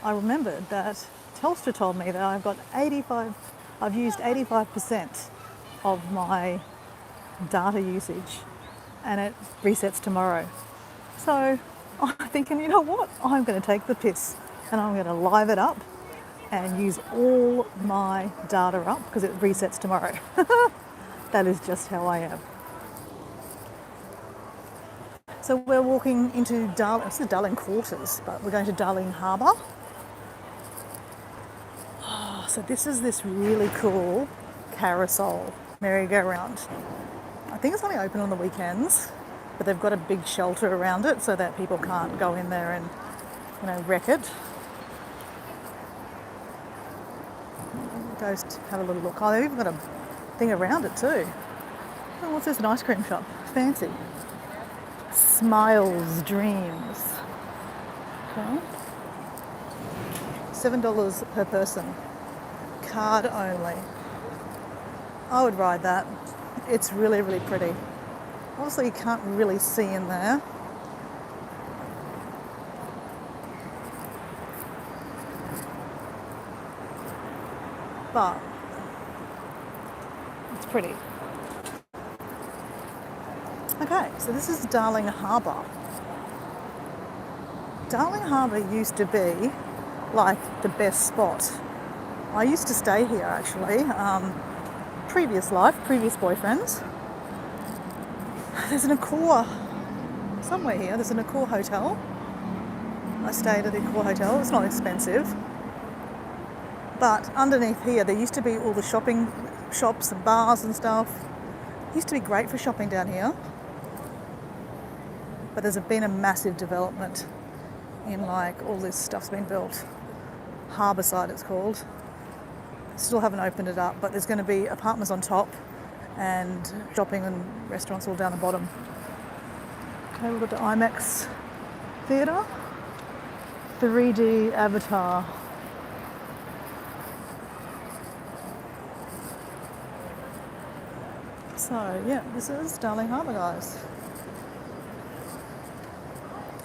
I remembered that Telstra told me that I've used 85% of my data usage and it resets tomorrow. So I'm thinking, you know what? I'm going to take the piss and I'm going to live it up and use all my data up because it resets tomorrow. That is just how I am. So we're walking into this is Darling Quarters, but we're going to Darling Harbour. So this is this really cool carousel merry-go-round. I think it's only open on the weekends, but they've got a big shelter around it so that people can't go in there and, wreck it. Go have a little look. Oh, they've even got a thing around it too. Oh, what's this? An ice cream shop. Fancy. Smiles Dreams. Okay. $7 per person. Card only. I would ride that. It's really, really pretty. Obviously you can't really see in there. But it's pretty. Okay, so this is Darling Harbour. Darling Harbour used to be like the best spot. I used to stay here actually. Previous life, previous boyfriends. There's an Accor somewhere here. There's an Accor hotel. I stayed at the Accor hotel. It's not expensive. But underneath here, there used to be all the shopping shops and bars and stuff. It used to be great for shopping down here. But there's been a massive development in like all this stuff's been built. Harbourside it's called. Still haven't opened it up, but there's going to be apartments on top and shopping and restaurants all down the bottom. Okay, we've got the IMAX Theatre. 3D Avatar. So, yeah, this is Darling Harbour, guys.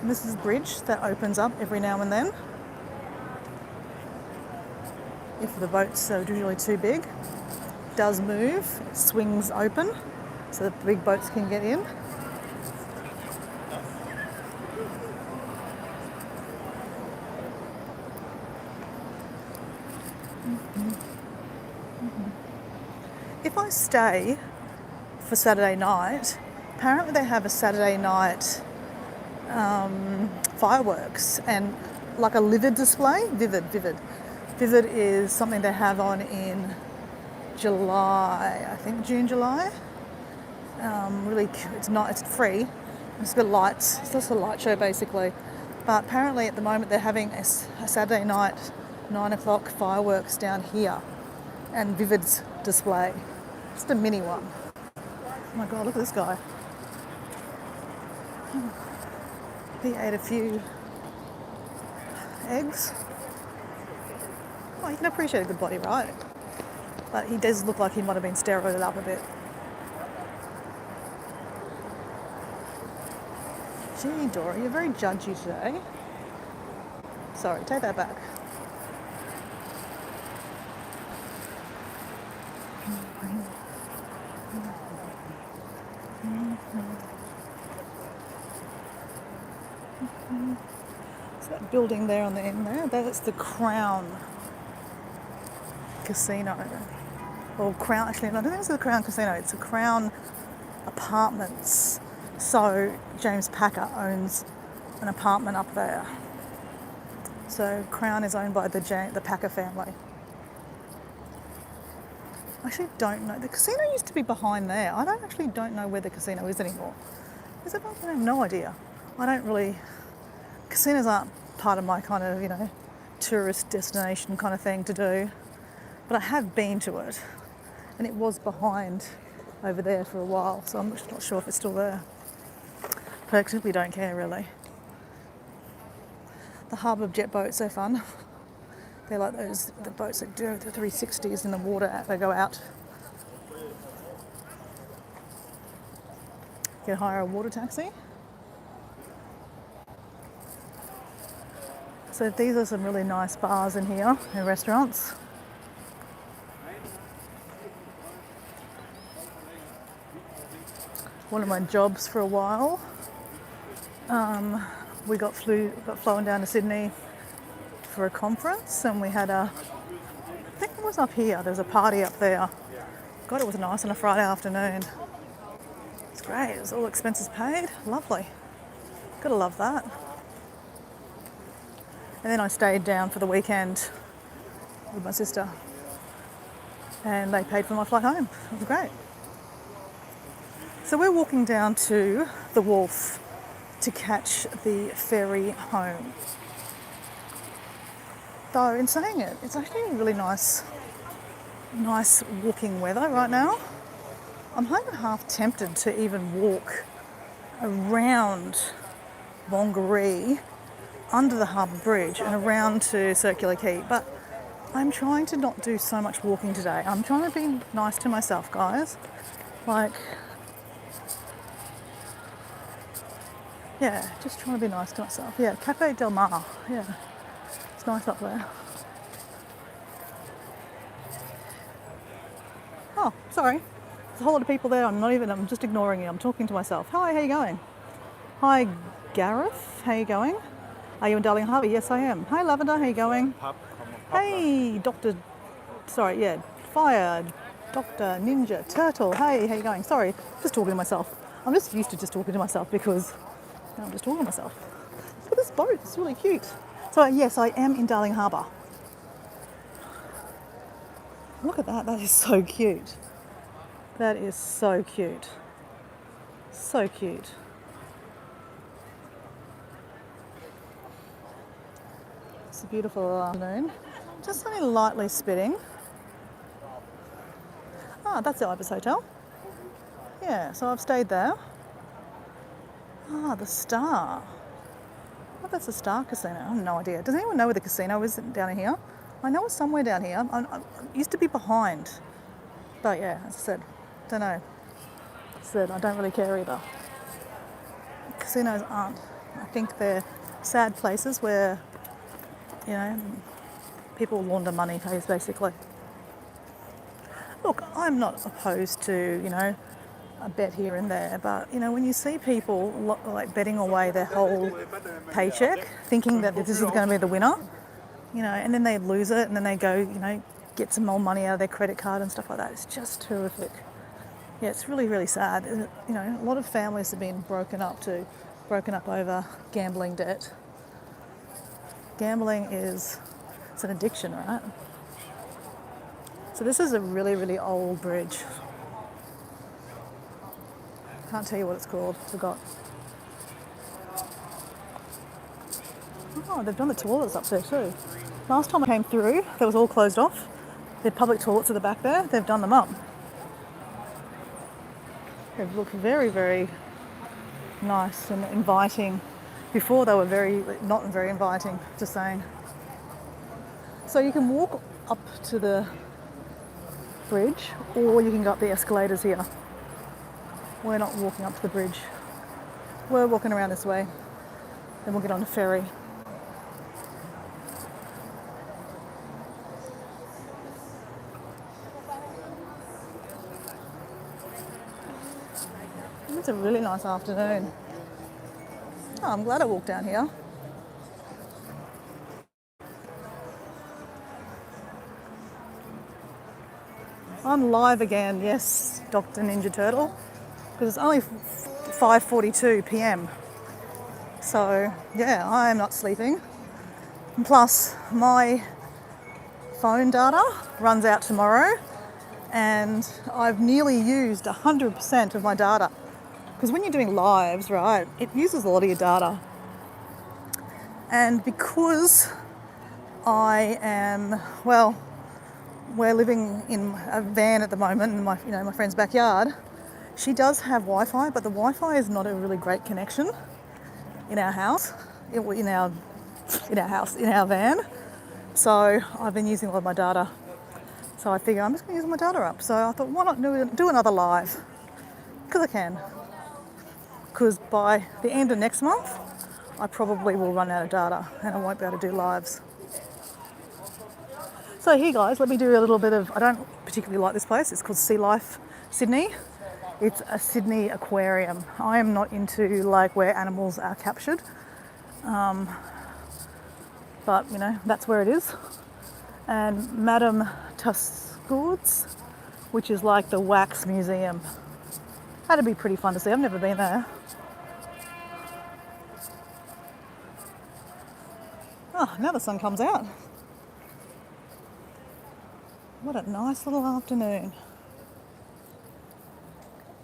And this is a bridge that opens up every now and then. If the boats are usually too big. It does move, it swings open, so the big boats can get in. If I stay for Saturday night, apparently they have a Saturday night fireworks and like a livid display. Vivid. Vivid is something they have on in July, I think June, July. Really, it's free. It's got lights. It's just a light show basically. But apparently at the moment they're having a Saturday night 9 o'clock fireworks down here and Vivid's display. Just a mini one. Oh my God, look at this guy. He ate a few eggs. Oh, you can appreciate a good body, right? But he does look like he might have been steroided up a bit. Gee, Dora, you're very judgy today. Sorry, take that back. So that building there on the end there, that's the Crown Casino. Or Crown, actually, no, I don't think it's the Crown Casino, it's the Crown Apartments. So James Packer owns an apartment up there. So Crown is owned by the Packer family. I actually don't know. The casino used to be behind there. I don't know where the casino is anymore. Is it? I have no idea. I don't really... Casinos aren't part of my kind of, tourist destination kind of thing to do. But I have been to it. And it was behind over there for a while. So I'm just not sure if it's still there. Practically don't care, really. The harbour jet boats are fun. They're like the boats that do the 360s in the water. They go out. You can hire a water taxi. So these are some really nice bars in here and restaurants. One of my jobs for a while. We got flown down to Sydney for a conference, and we had I think it was up here. There's a party up there. God, it was nice on a Friday afternoon. It's great. It was all expenses paid. Lovely. Gotta love that. And then I stayed down for the weekend with my sister, and they paid for my flight home. It was great. So we're walking down to the wharf to catch the ferry home. Though in saying it, it's actually really nice walking weather right now. I'm kind of half tempted to even walk around Wongaree, under the Harbour Bridge and around to Circular Quay, but I'm trying to not do so much walking today. I'm trying to be nice to myself, guys. Yeah, just trying to be nice to myself. Yeah, Cafe Del Mar. Yeah, it's nice up there. Oh, sorry. There's a whole lot of people there. I'm just ignoring you. I'm talking to myself. Hi, how you going? Hi, Gareth. How you going? Are you in Darling Harbour? Yes, I am. Hi, Lavender. How you going? Hey, Fire, Dr. Ninja, Turtle. Hey, how you going? Sorry, just talking to myself. I'm just used to just talking to myself because I'm just talking to myself. Look at this boat. It's really cute. So, yes, I am in Darling Harbour. Look at that. That is so cute. That is so cute. So cute. It's a beautiful afternoon. Just only lightly spitting. Ah, that's the Ibis Hotel. Yeah, so I've stayed there. Ah, the Star. Oh, that's the Star Casino. I have no idea. Does anyone know where the casino is down here? I know it's somewhere down here. I used to be behind. But yeah, as I said, don't know. I don't really care either. Casinos aren't. I think they're sad places where, people launder money, basically. Look, I'm not opposed to, a bet here and there, but, when you see people betting away their whole paycheck, thinking that this is going to be the winner, and then they lose it, and then they go, get some more money out of their credit card and stuff like that. It's just terrific. Yeah, it's really, really sad. A lot of families have been broken up over gambling debt. Gambling it's an addiction, right? So this is a really, really old bridge. Can't tell you what it's called. Forgot. Oh, they've done the toilets up there too. Last time I came through, they was all closed off. The public toilets at the back there, they've done them up. They look very, very nice and inviting. Before they were not very inviting, just saying. So you can walk up to the bridge, or you can go up the escalators here. We're not walking up to the bridge. We're walking around this way. Then we'll get on the ferry. It's a really nice afternoon. Oh, I'm glad I walked down here. I'm live again, yes, Dr. Ninja Turtle, because it's only 5:42 p.m. So, yeah, I am not sleeping. And plus, my phone data runs out tomorrow, and I've nearly used 100% of my data. Because when you're doing lives, right, it uses a lot of your data. And because we're living in a van at the moment in my friend's backyard, she does have Wi-Fi, but the Wi-Fi is not a really great connection in our house, in our van. So I've been using a lot of my data. So I figure I'm just going to use my data up. So I thought, why not do another live? Because I can. Because by the end of next month, I probably will run out of data and I won't be able to do lives. So here guys, let me do a little bit of, I don't particularly like this place, it's called Sea Life Sydney. It's a Sydney aquarium. I am not into like where animals are captured, but you know, that's where it is. And Madame Tussauds, which is like the wax museum. That'd be pretty fun to see, I've never been there. Oh, now the sun comes out. What a nice little afternoon.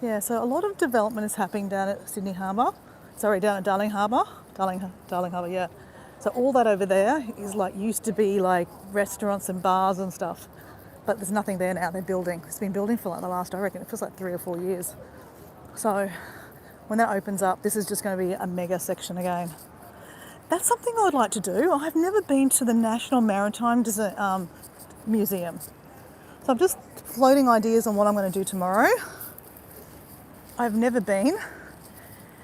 Yeah, so a lot of development is happening down at Sydney Harbour. Sorry, down at Darling Harbour. Darling Harbour, yeah. So all that over there is like, used to be like restaurants and bars and stuff. But there's nothing there now, they're building. It's been building for like the last, I reckon, it feels like 3 or 4 years. So when that opens up, this is just going to be a mega section again. That's something I would like to do. I've never been to the National Maritime Museum. So I'm just floating ideas on what I'm going to do tomorrow. I've never been.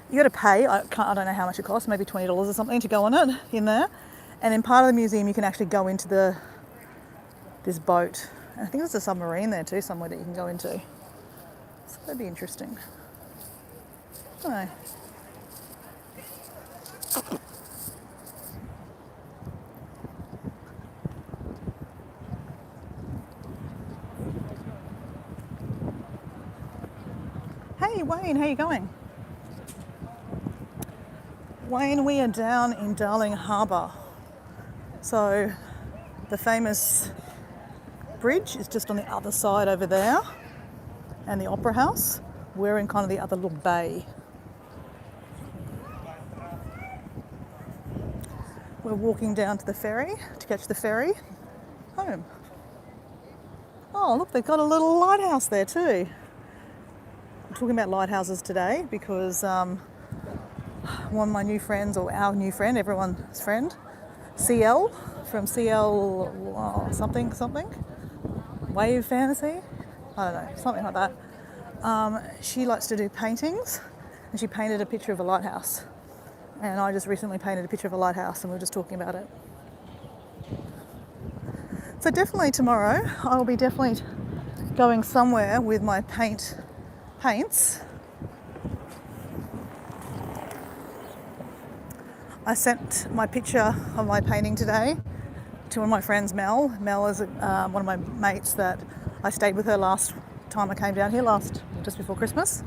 You got to pay, I don't know how much it costs, maybe $20 or something to go on it in there. And in part of the museum you can actually go into this boat. And I think there's a submarine there too, somewhere that you can go into. So that'd be interesting. I don't know. Hey Wayne, how you going? Wayne, we are down in Darling Harbour. So the famous bridge is just on the other side over there, and the Opera House. We're in kind of the other little bay. We're walking down to the ferry to catch the ferry home. Oh look, they've got a little lighthouse there too. I'm talking about lighthouses today because one of my new friends, or our new friend, everyone's friend, CL from CL something, Wave Fantasy, I don't know, something like that. She likes to do paintings, and she painted a picture of a lighthouse. And I just recently painted a picture of a lighthouse, and we were just talking about it. So definitely tomorrow, I'll be definitely going somewhere with my paints. I sent my picture of my painting today to one of my friends, Mel. Mel is one of my mates that I stayed with her last time I came down here, just before Christmas.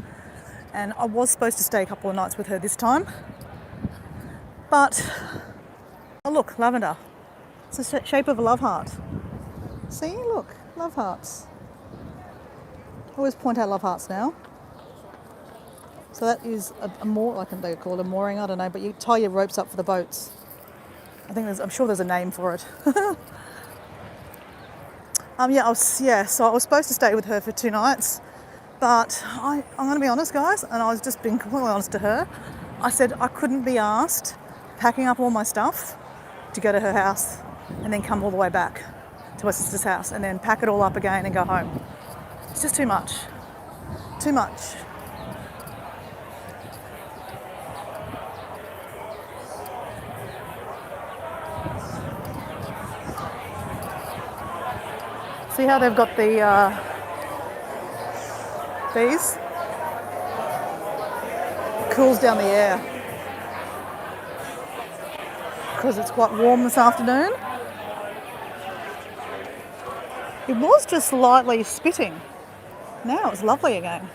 And I was supposed to stay a couple of nights with her this time. But, oh look, lavender. It's the shape of a love heart. See, look, love hearts. I always point out love hearts now. So that is a moor, like they call it a mooring, I don't know, but you tie your ropes up for the boats. I'm sure there's a name for it. So I was supposed to stay with her for 2 nights, but I'm going to be honest, guys, and I was just being completely honest to her. I said I couldn't be asked packing up all my stuff to go to her house and then come all the way back to my sister's house and then pack it all up again and go home. It's just too much. Too much. See how they've got these? Cools down the air. Because it's quite warm this afternoon. It was just slightly spitting. Now it's lovely again.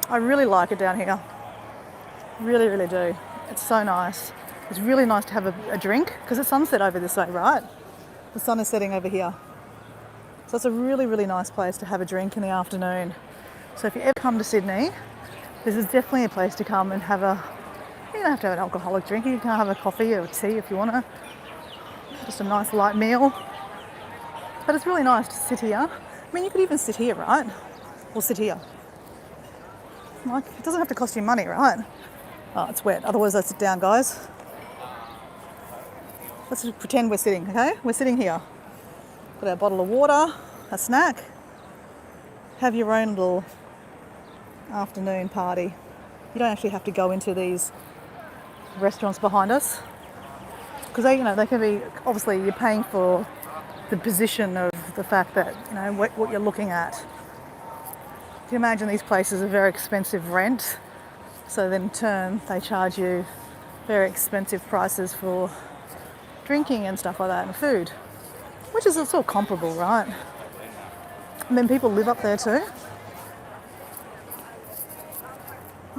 I really like it down here. Really, really do. It's so nice. It's really nice to have a drink because it's sunset over this way, right? The sun is setting over here. So it's a really, really nice place to have a drink in the afternoon. So if you ever come to Sydney, this is definitely a place to come and have you don't have to have an alcoholic drink. You can have a coffee or tea if you want to. Just a nice light meal. But it's really nice to sit here. I mean, you could even sit here, right? Or sit here. Like, it doesn't have to cost you money, right? Oh, it's wet. Otherwise, I sit down, guys. Let's just pretend we're sitting, okay? We're sitting here. Got our bottle of water, a snack. Have your own little afternoon party. You don't actually have to go into these restaurants behind us because they can be, obviously you're paying for the position of the fact that, what you're looking at. You can imagine these places are very expensive rent, so then in turn they charge you very expensive prices for drinking and stuff like that and food, which is sort of comparable, right? And then people live up there too.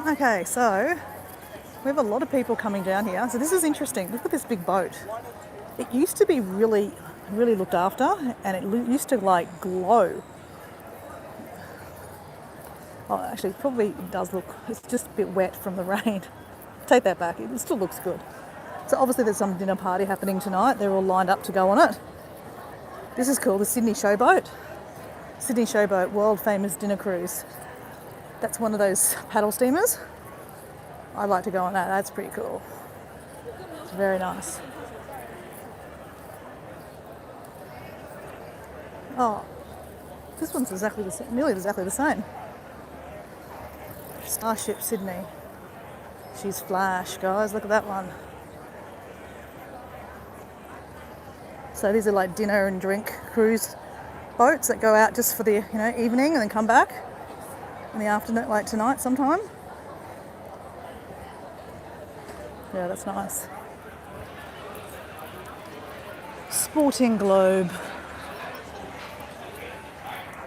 Okay, so we have a lot of people coming down here. So this is interesting. Look at this big boat. It used to be really, really looked after, and it used to like glow. Oh, actually, it probably does look, it's just a bit wet from the rain. Take that back, it still looks good. So obviously there's some dinner party happening tonight. They're all lined up to go on it. This is cool, the Sydney Showboat. Sydney Showboat, world famous dinner cruise. That's one of those paddle steamers. I'd like to go on that, that's pretty cool. It's very nice. Oh, this one's exactly the same, nearly exactly the same. Starship Sydney. She's flash, guys, look at that one. So these are like dinner and drink cruise boats that go out just for the evening and then come back in the afternoon, like tonight sometime. Yeah, that's nice. Sporting Globe.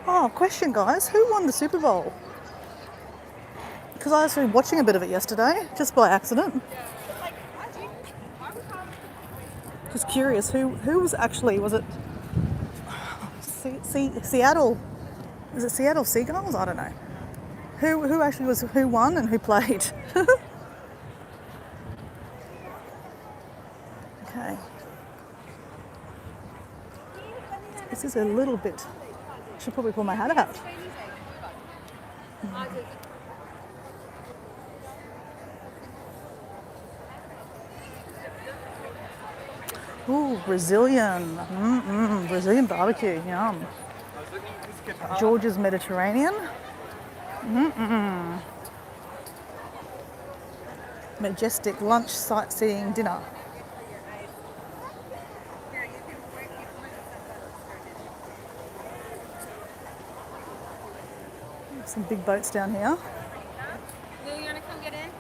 Oh, question, guys. Who won the Super Bowl? Because I was watching a bit of it yesterday, just by accident. Just curious, who was actually, was it Seattle? Is it Seattle Seagulls? I don't know. Who actually was, who won and who played? Okay. This is a little bit, I should probably pull my hat out. Ooh, Brazilian. Brazilian barbecue, yum. George's Mediterranean. Majestic lunch, sightseeing, dinner. Some big boats down here. Lou, you want to come get in?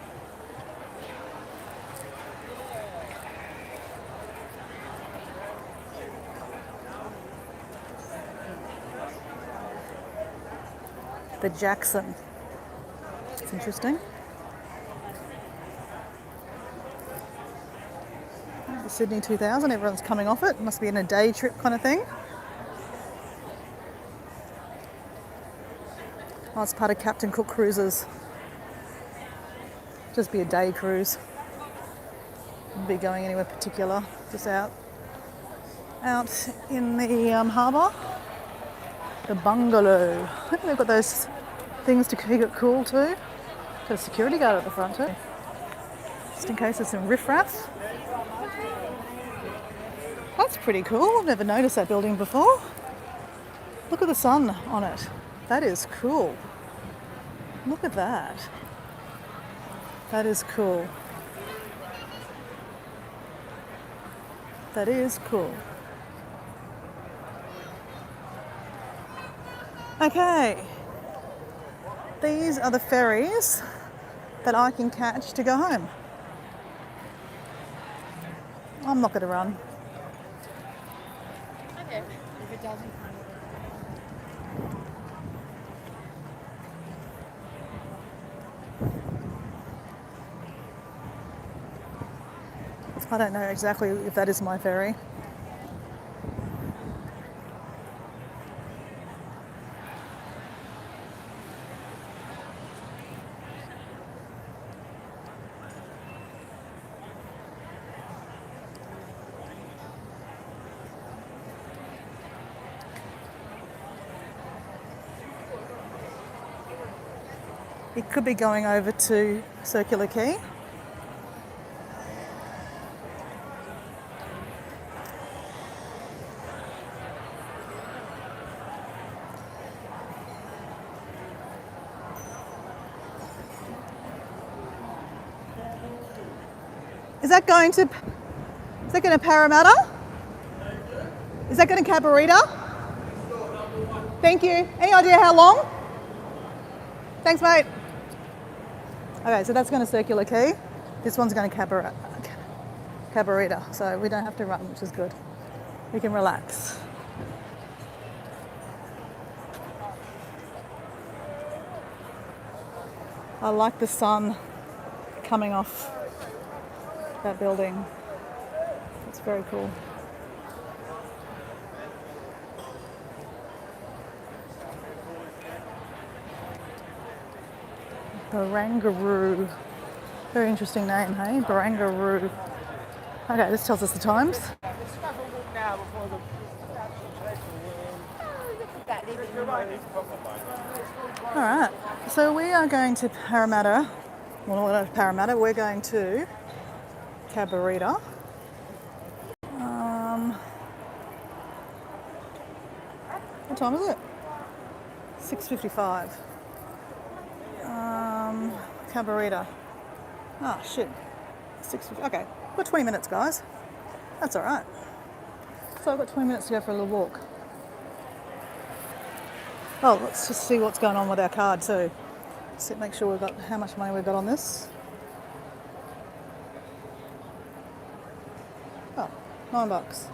The Jackson. It's interesting. The Sydney 2000, everyone's coming off it. Must be in a day trip kind of thing. Oh, it's part of Captain Cook Cruises. Just be a day cruise. Wouldn't be going anywhere particular. Just out in the harbour. The bungalow. I think they've got those things to keep it cool too. Got a security guard at the front too. Just in case there's some riffraff. That's pretty cool. I've never noticed that building before. Look at the sun on it. That is cool. Look at that. That is cool. That is cool. Okay. These are the ferries that I can catch to go home. I'm not going to run. Okay. If it doesn't. I don't know exactly if that is my ferry. It could be going over to Circular Quay. that going to Parramatta? Is that going to Cabarita? Thank you. Any idea how long? Thanks, mate. Okay, so that's going to Circular Quay. This one's going to Cabarita, so we don't have to run, which is good. We can relax. I like the sun coming off that building. It's very cool. Barangaroo. Very interesting name, hey? Barangaroo. Okay, this tells us the times. Alright, so we are going to Parramatta. Well, not Parramatta, we're going to Cabarita. What time is it? 6:55. Cabarita. Oh, shit. 6:50. Okay, I've got 20 minutes, guys. That's alright. So I've got 20 minutes to go for a little walk. Oh, let's just see what's going on with our card too. So make sure we've got how much money we've got on this. Oh, $9.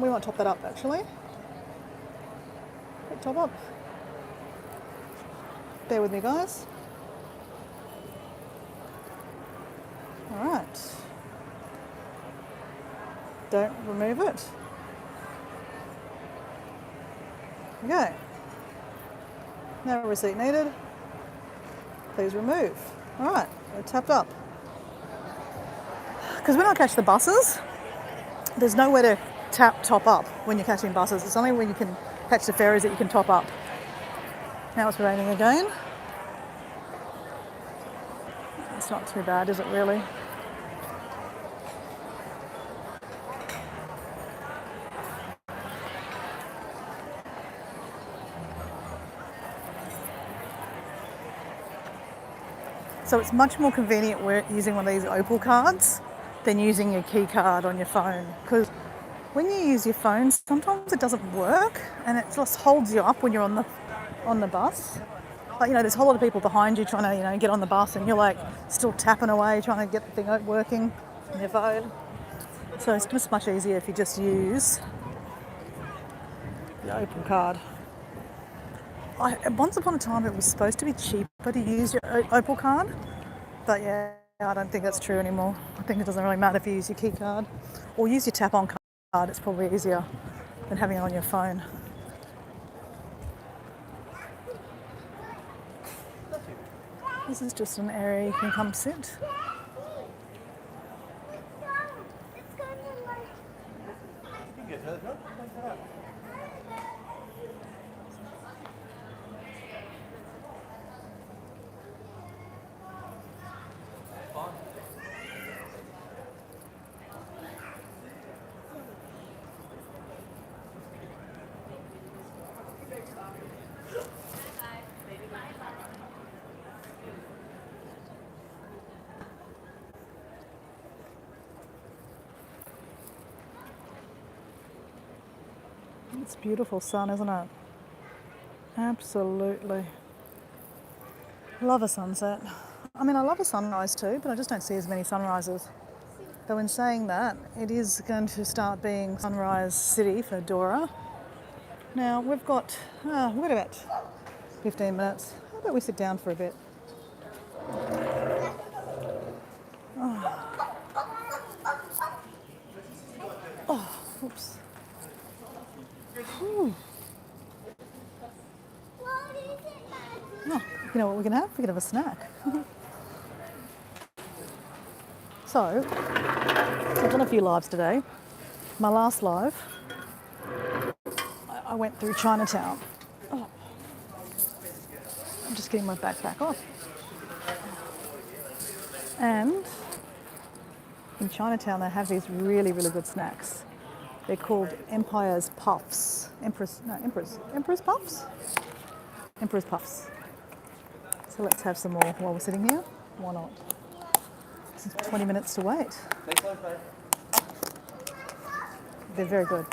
We might top that up actually. Top up. Bear with me, guys. All right. Don't remove it. Okay. No receipt needed. Please remove. All right, we're tapped up. Because when I catch the buses, there's nowhere to top up when you're catching buses. It's only when you can catch the ferries that you can top up. Now it's raining again. It's not too bad, is it really? So it's much more convenient using one of these Opal cards than using your key card on your phone. Because when you use your phone, sometimes it doesn't work and it just holds you up when you're on the bus. Like, you know, there's a whole lot of people behind you trying to, you know, get on the bus and you're like still tapping away trying to get the thing working on your phone. So it's just much easier if you just use the Opal card. Once upon a time it was supposed to be cheaper to use your Opal card, but yeah, I don't think that's true anymore. I think it doesn't really matter if you use your key card or use your tap on card. It's probably easier than having it on your phone. This is just an area you can come sit. It's beautiful sun, isn't it? Absolutely. Love a sunset. I mean, I love a sunrise too, but I just don't see as many sunrises. Though in saying that, it is going to start being sunrise city for Dora. Now, we've got about 15 minutes. How about we sit down for a bit? Oh, oops. Ooh. Oh, you know what we can have? We can have a snack. So, I've done a few lives today. My last live, I went through Chinatown. Oh. I'm just getting my backpack off. And in Chinatown they have these really, really good snacks. They're called Emperor's Puffs. Emperor's Puffs? Emperor's Puffs. So let's have some more while we're sitting here. Why not? It's 20 minutes to wait. They're very good.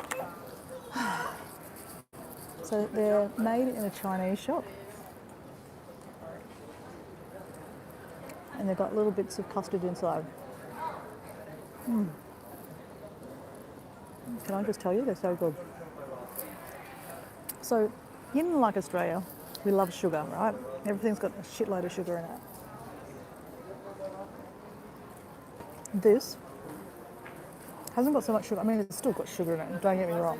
So they're made in a Chinese shop. And they've got little bits of custard inside. Can I just tell you, they're so good. So, in like Australia, we love sugar, right? Everything's got a shitload of sugar in it. This hasn't got so much sugar. I mean, it's still got sugar in it, don't get me wrong.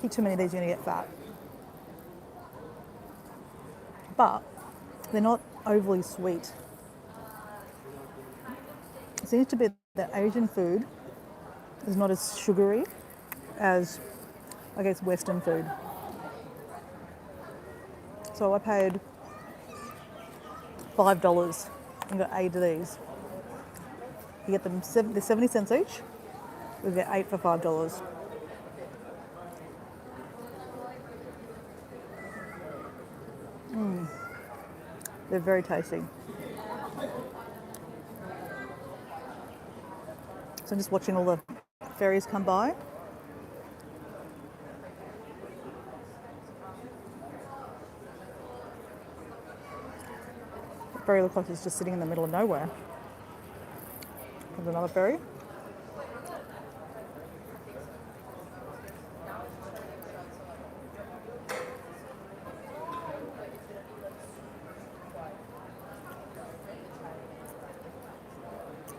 Eat too many of these, you're going to get fat. But they're not overly sweet. It seems to be that Asian food is not as sugary as, I guess, Western food. So I paid $5 and got 8 of these. You get them, they're 70 cents each. We get 8 for $5. They're very tasty. So I'm just watching all the ferries come by. The ferry looks like it's just sitting in the middle of nowhere. There's another ferry.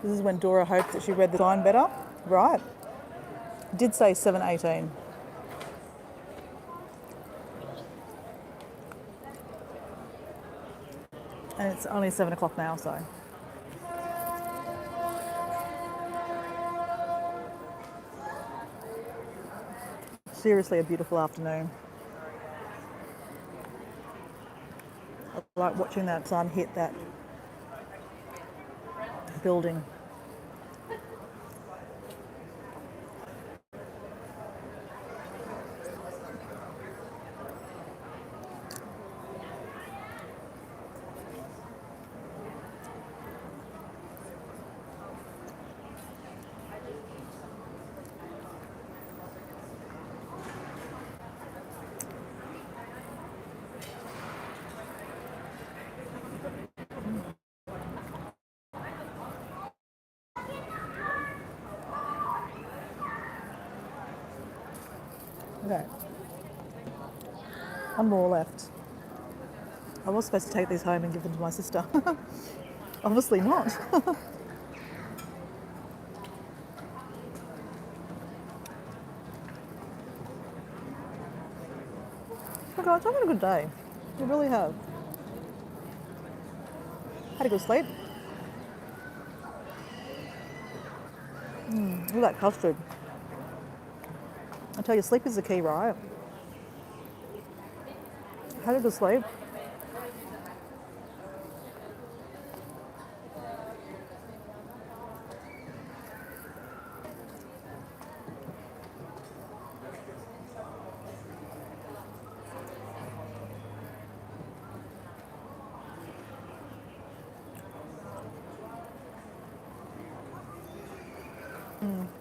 This is when Dora hoped that she read the sign better. Right. It did say 7:18. And it's only 7 o'clock now, so. Seriously a beautiful afternoon. I like watching that sun hit that building. Okay. One more left. I was supposed to take these home and give them to my sister. Obviously not. Oh God, I'm having a good day. I really have. Had a good sleep. Look at that custard. I tell you, sleep is the key, right? Had a good sleep.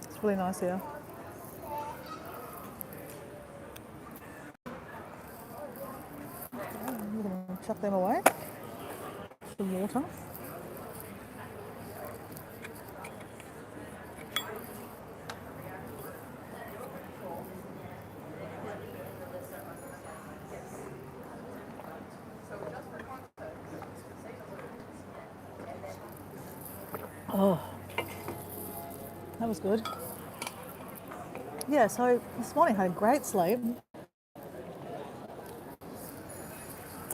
It's really nice here. I'm going to chuck them away. Some water. Oh, that was good. Yeah, so this morning I had a great sleep.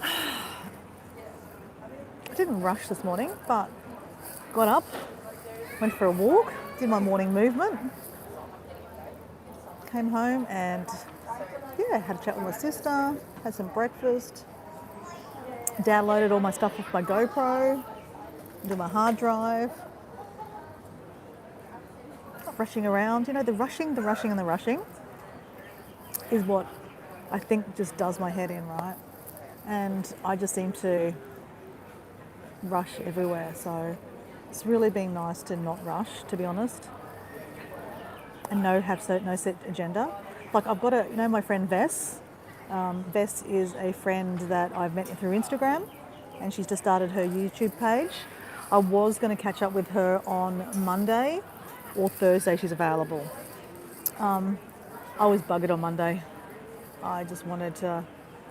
I didn't rush this morning, but got up, went for a walk, did my morning movement, came home and yeah, had a chat with my sister, had some breakfast, downloaded all my stuff off my GoPro, into my hard drive. Not rushing around, you know, the rushing and the rushing is what I think just does my head in, right? And I just seem to rush everywhere, so It's really been nice to not rush, to be honest, and no set agenda. Like I've got my friend Vess. Vess is a friend that I've met through Instagram, and she's just started her YouTube page. I was going to catch up with her on Monday or Thursday. She's available. I was buggered on Monday. I just wanted to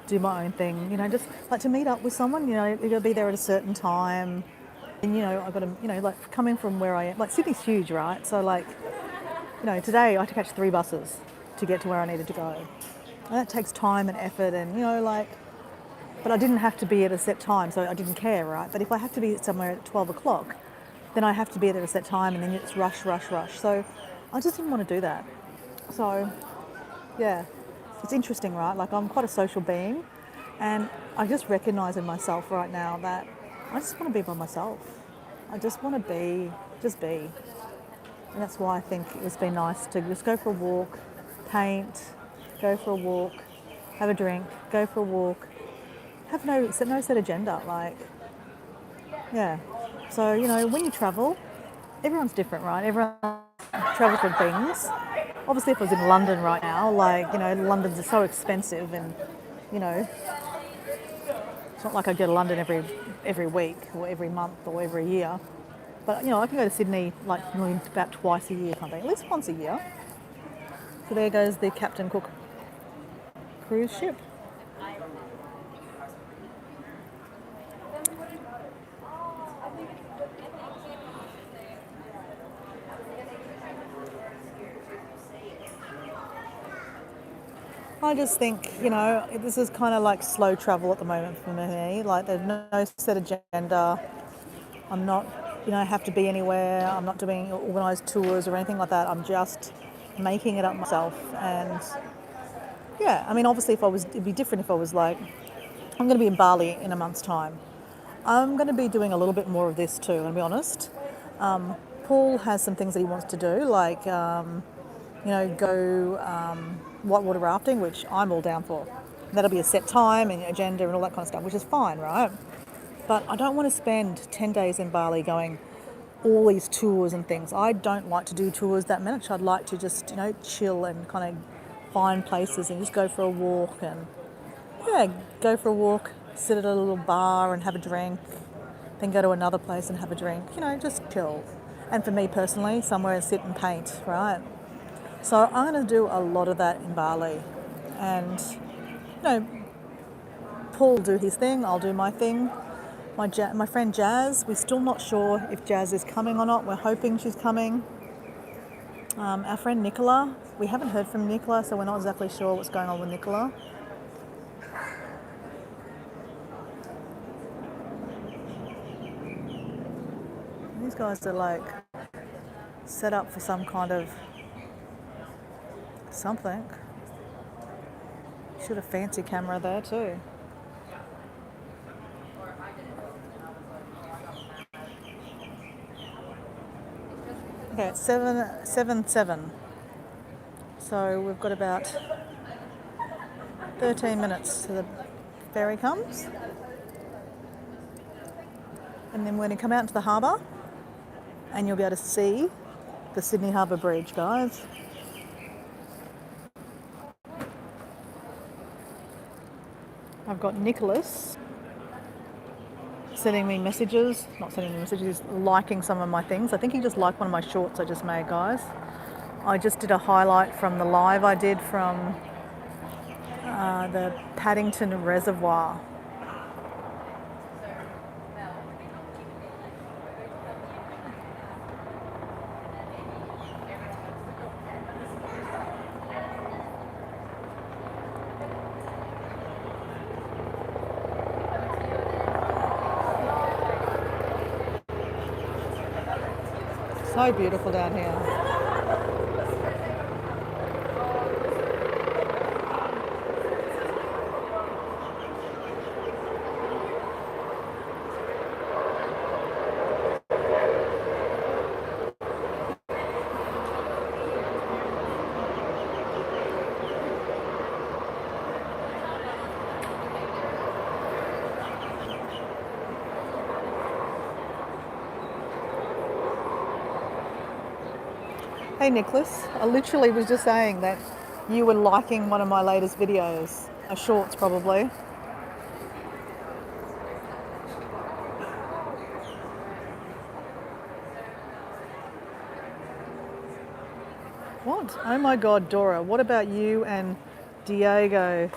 do my own thing, just like to meet up with someone. You got to be there at a certain time. And I got to, like coming from where I am, like Sydney's huge, right? So like, today I had to catch 3 buses to get to where I needed to go. And that takes time and effort, and but I didn't have to be at a set time, so I didn't care, right? But if I have to be somewhere at 12 o'clock, then I have to be there at a set time, and then it's rush, rush, rush. So I just didn't want to do that. So yeah, it's interesting, right? Like I'm quite a social being, and I just recognise in myself right now that I just want to be by myself. I just want to just be. And that's why I think it's been nice to just go for a walk, paint, go for a walk, have a drink, go for a walk, have no set agenda. Like, yeah. So, when you travel, everyone's different, right? Everyone travels for things. Obviously, if I was in London right now, like, London's so expensive, and, it's not like I go to London every week or every month or every year. But, I can go to Sydney like about twice a year, kind of thing, at least once a year. So there goes the Captain Cook cruise ship. I just think, this is kind of like slow travel at the moment for me. Like there's no set agenda. I'm not, have to be anywhere. I'm not doing organised tours or anything like that. I'm just making it up myself. And yeah, I mean, obviously it'd be different if I was like, I'm going to be in Bali in a month's time. I'm going to be doing a little bit more of this too, I'll be honest. Paul has some things that he wants to do, like, go whitewater rafting, which I'm all down for. That'll be a set time and agenda and all that kind of stuff, which is fine, right? But I don't want to spend 10 days in Bali going all these tours and things. I don't like to do tours that much. I'd like to just, chill and kind of find places and just go for a walk and, sit at a little bar and have a drink, then go to another place and have a drink, just chill. And for me personally, somewhere to sit and paint, right? So I'm going to do a lot of that in Bali. And, Paul will do his thing, I'll do my thing. My friend Jazz, we're still not sure if Jazz is coming or not. We're hoping she's coming. Our friend Nicola, we haven't heard from Nicola, so we're not exactly sure what's going on with Nicola. These guys are like set up for some kind of something. Should have fancy camera there too. Okay, it's 7:07. So we've got about 13 minutes till the ferry comes. And then we're going to come out into the harbour and you'll be able to see the Sydney Harbour Bridge, guys. I've got Nicholas sending me messages, not sending me messages, liking some of my things. I think he just liked one of my shorts I just made, guys. I just did a highlight from the live I did from the Paddington Reservoir. So beautiful down here. Hey Nicholas, I literally was just saying that you were liking one of my latest videos, shorts probably. What? Oh my God, Dora, what about you and Diego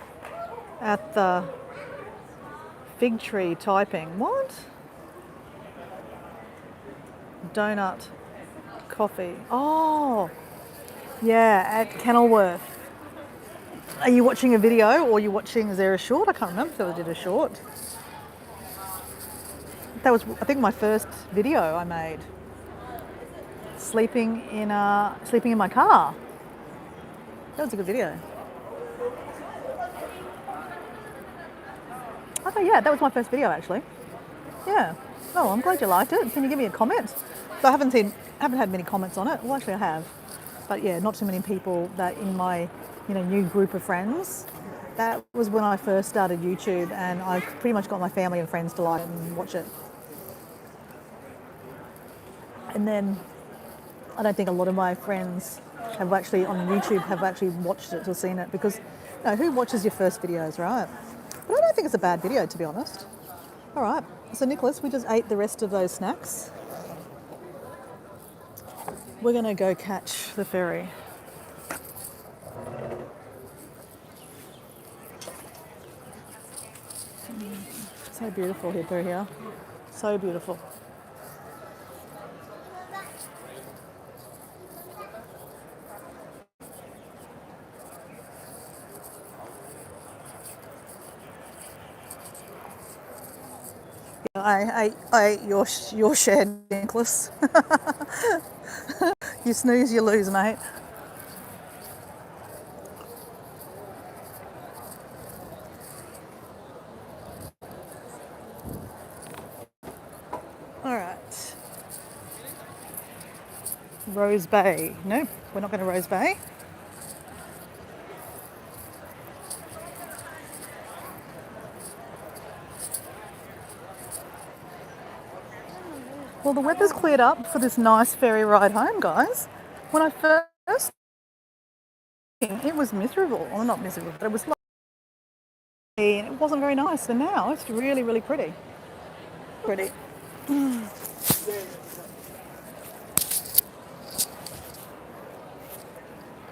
at the fig tree typing? What? Donut coffee. Oh, yeah, at Kenilworth. Are you watching a video or are you watching, is there a short? I can't remember if I did a short. That was, I think, my first video I made. Sleeping in my car. That was a good video. Okay, yeah, that was my first video actually. Yeah. Oh, I'm glad you liked it. Can you give me a comment? So I haven't had many comments on it. Well, actually I have, but yeah, not too many people that in my, new group of friends. That was when I first started YouTube, and I pretty much got my family and friends to like it and watch it. And then I don't think a lot of my friends have actually on YouTube have actually watched it or seen it, because who watches your first videos, right? But I don't think it's a bad video, to be honest. All right, so Nicholas, we just ate the rest of those snacks. We're going to go catch the ferry. So beautiful here through here. So beautiful. I ate your share, Nicholas. You snooze, you lose, mate. All right. Rose Bay. Nope, we're not going to Rose Bay. Well, the weather's cleared up for this nice ferry ride home, guys. When I first came, it was miserable. Well, not miserable, but it was lovely and it wasn't very nice. And now it's really, really pretty. Pretty.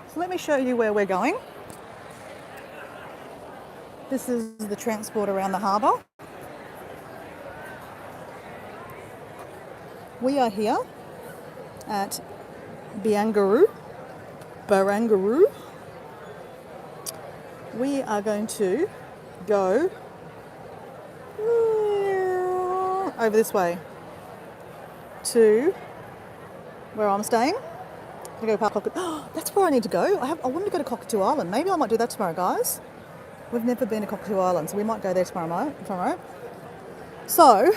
So let me show you where we're going. This is the transport around the harbour. We are here at Barangaroo. We are going to go over this way to where I'm staying. I'm gonna go past Oh, that's where I need to go. I wanted to go to Cockatoo Island. Maybe I might do that tomorrow, guys. We've never been to Cockatoo Island, so we might go there tomorrow. So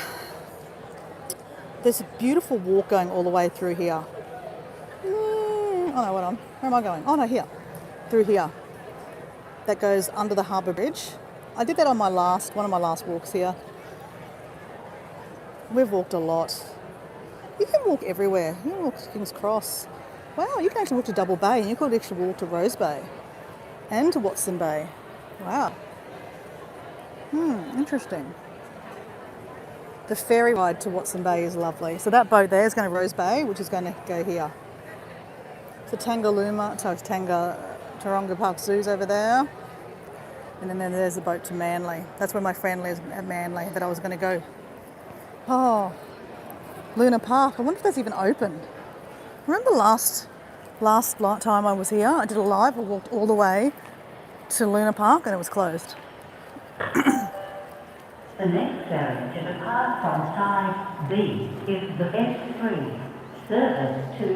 there's a beautiful walk going all the way through here. Oh no, where am I going? Oh no, here. Through here. That goes under the harbour bridge. I did that on one of my last walks here. We've walked a lot. You can walk everywhere. You can walk to King's Cross. Wow, you can actually walk to Double Bay, and you could actually walk to Rose Bay and to Watson Bay. Wow. Interesting. The ferry ride to Watson Bay is lovely. So that boat there is going to Rose Bay, which is going to go here. So Taronga Park Zoo's over there. And then there's the boat to Manly. That's where my friend lives at Manly, that I was going to go. Oh, Luna Park. I wonder if that's even open. Remember last time I was here, I did a live. I walked all the way to Luna Park and it was closed. The next ferry to depart from side B is the S3 service to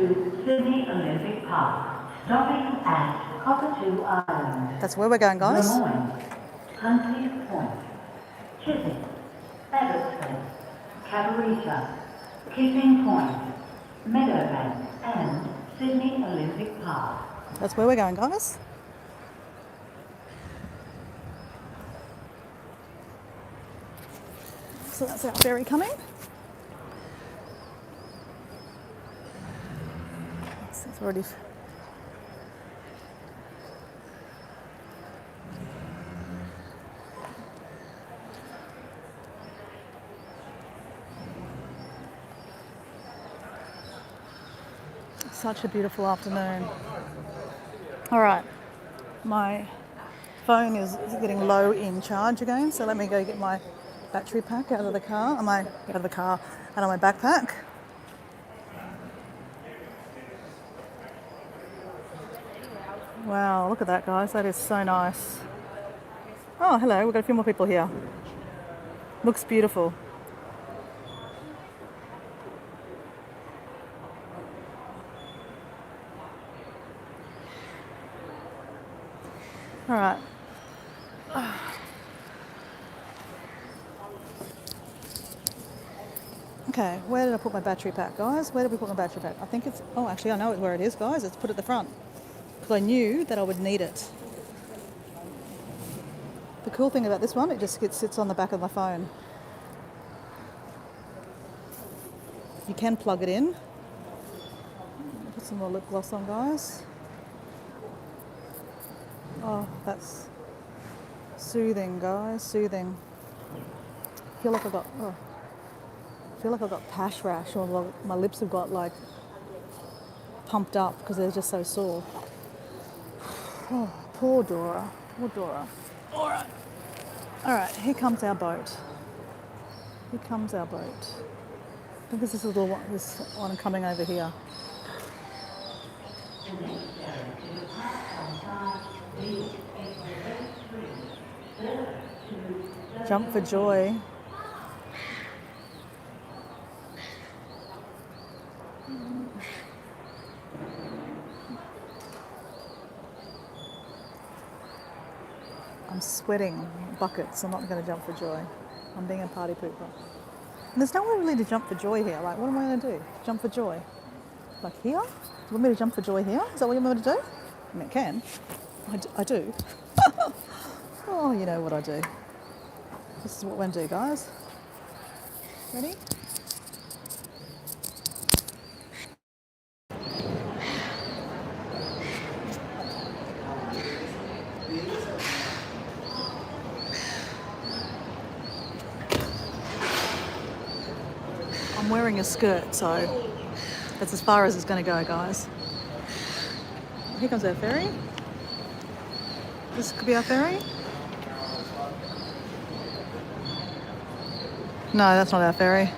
Sydney Olympic Park, stopping at Cockatoo Island. That's where we're going, guys. Lemoyne, Huntleys Point, Chiswick, Abbotsford, Cabarita, Kissing Point, Meadowbank and Sydney Olympic Park. That's where we're going, guys. So that's our ferry coming. It's already Such a beautiful afternoon. All right, my phone is getting low in charge again, so let me go get my battery pack out of the car. Out of my backpack. Wow, look at that, guys. That is so nice. Oh, hello. We've got a few more people here. Looks beautiful. All right. Okay, where did I put my battery pack, guys? Where did we put my battery pack? I think it's... Oh, actually, I know where it is, guys. It's put at the front. Because I knew that I would need it. The cool thing about this one, it just sits on the back of my phone. You can plug it in. Put some more lip gloss on, guys. Oh, that's soothing, guys. Soothing. I feel like I've got pash rash, or my lips have got like pumped up because they're just so sore. Oh, poor Dora. Poor Dora. All right. Here comes our boat. Here comes our boat. I think this is this one coming over here. Jump for joy. I'm sweating buckets. I'm not going to jump for joy. I'm being a party pooper. And there's nowhere really to jump for joy here. Like, what am I going to do? Jump for joy? Like here? You want me to jump for joy here? Is that what you want me to do? I mean, I can. I do. Oh, you know what I do. This is what we're going to do, guys. Ready? I'm wearing a skirt, so that's as far as it's going to go, guys. Here comes our ferry. This could be our ferry. No, that's not our ferry.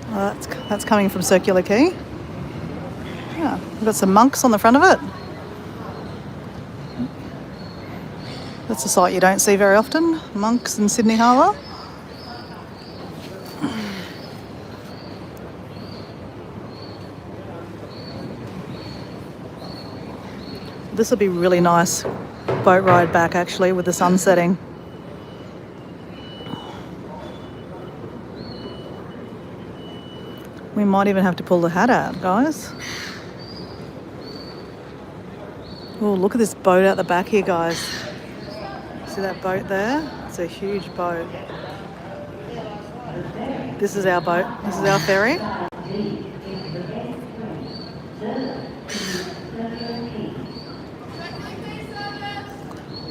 Well, that's coming from Circular Quay. Yeah, we've got some monks on the front of it. That's a sight you don't see very often, monks in Sydney Harbour. This would be really nice boat ride back, actually, with the sun setting. We might even have to pull the hat out, guys. Oh, look at this boat out the back here, guys. See that boat there? It's a huge boat. This is our boat. This is our ferry.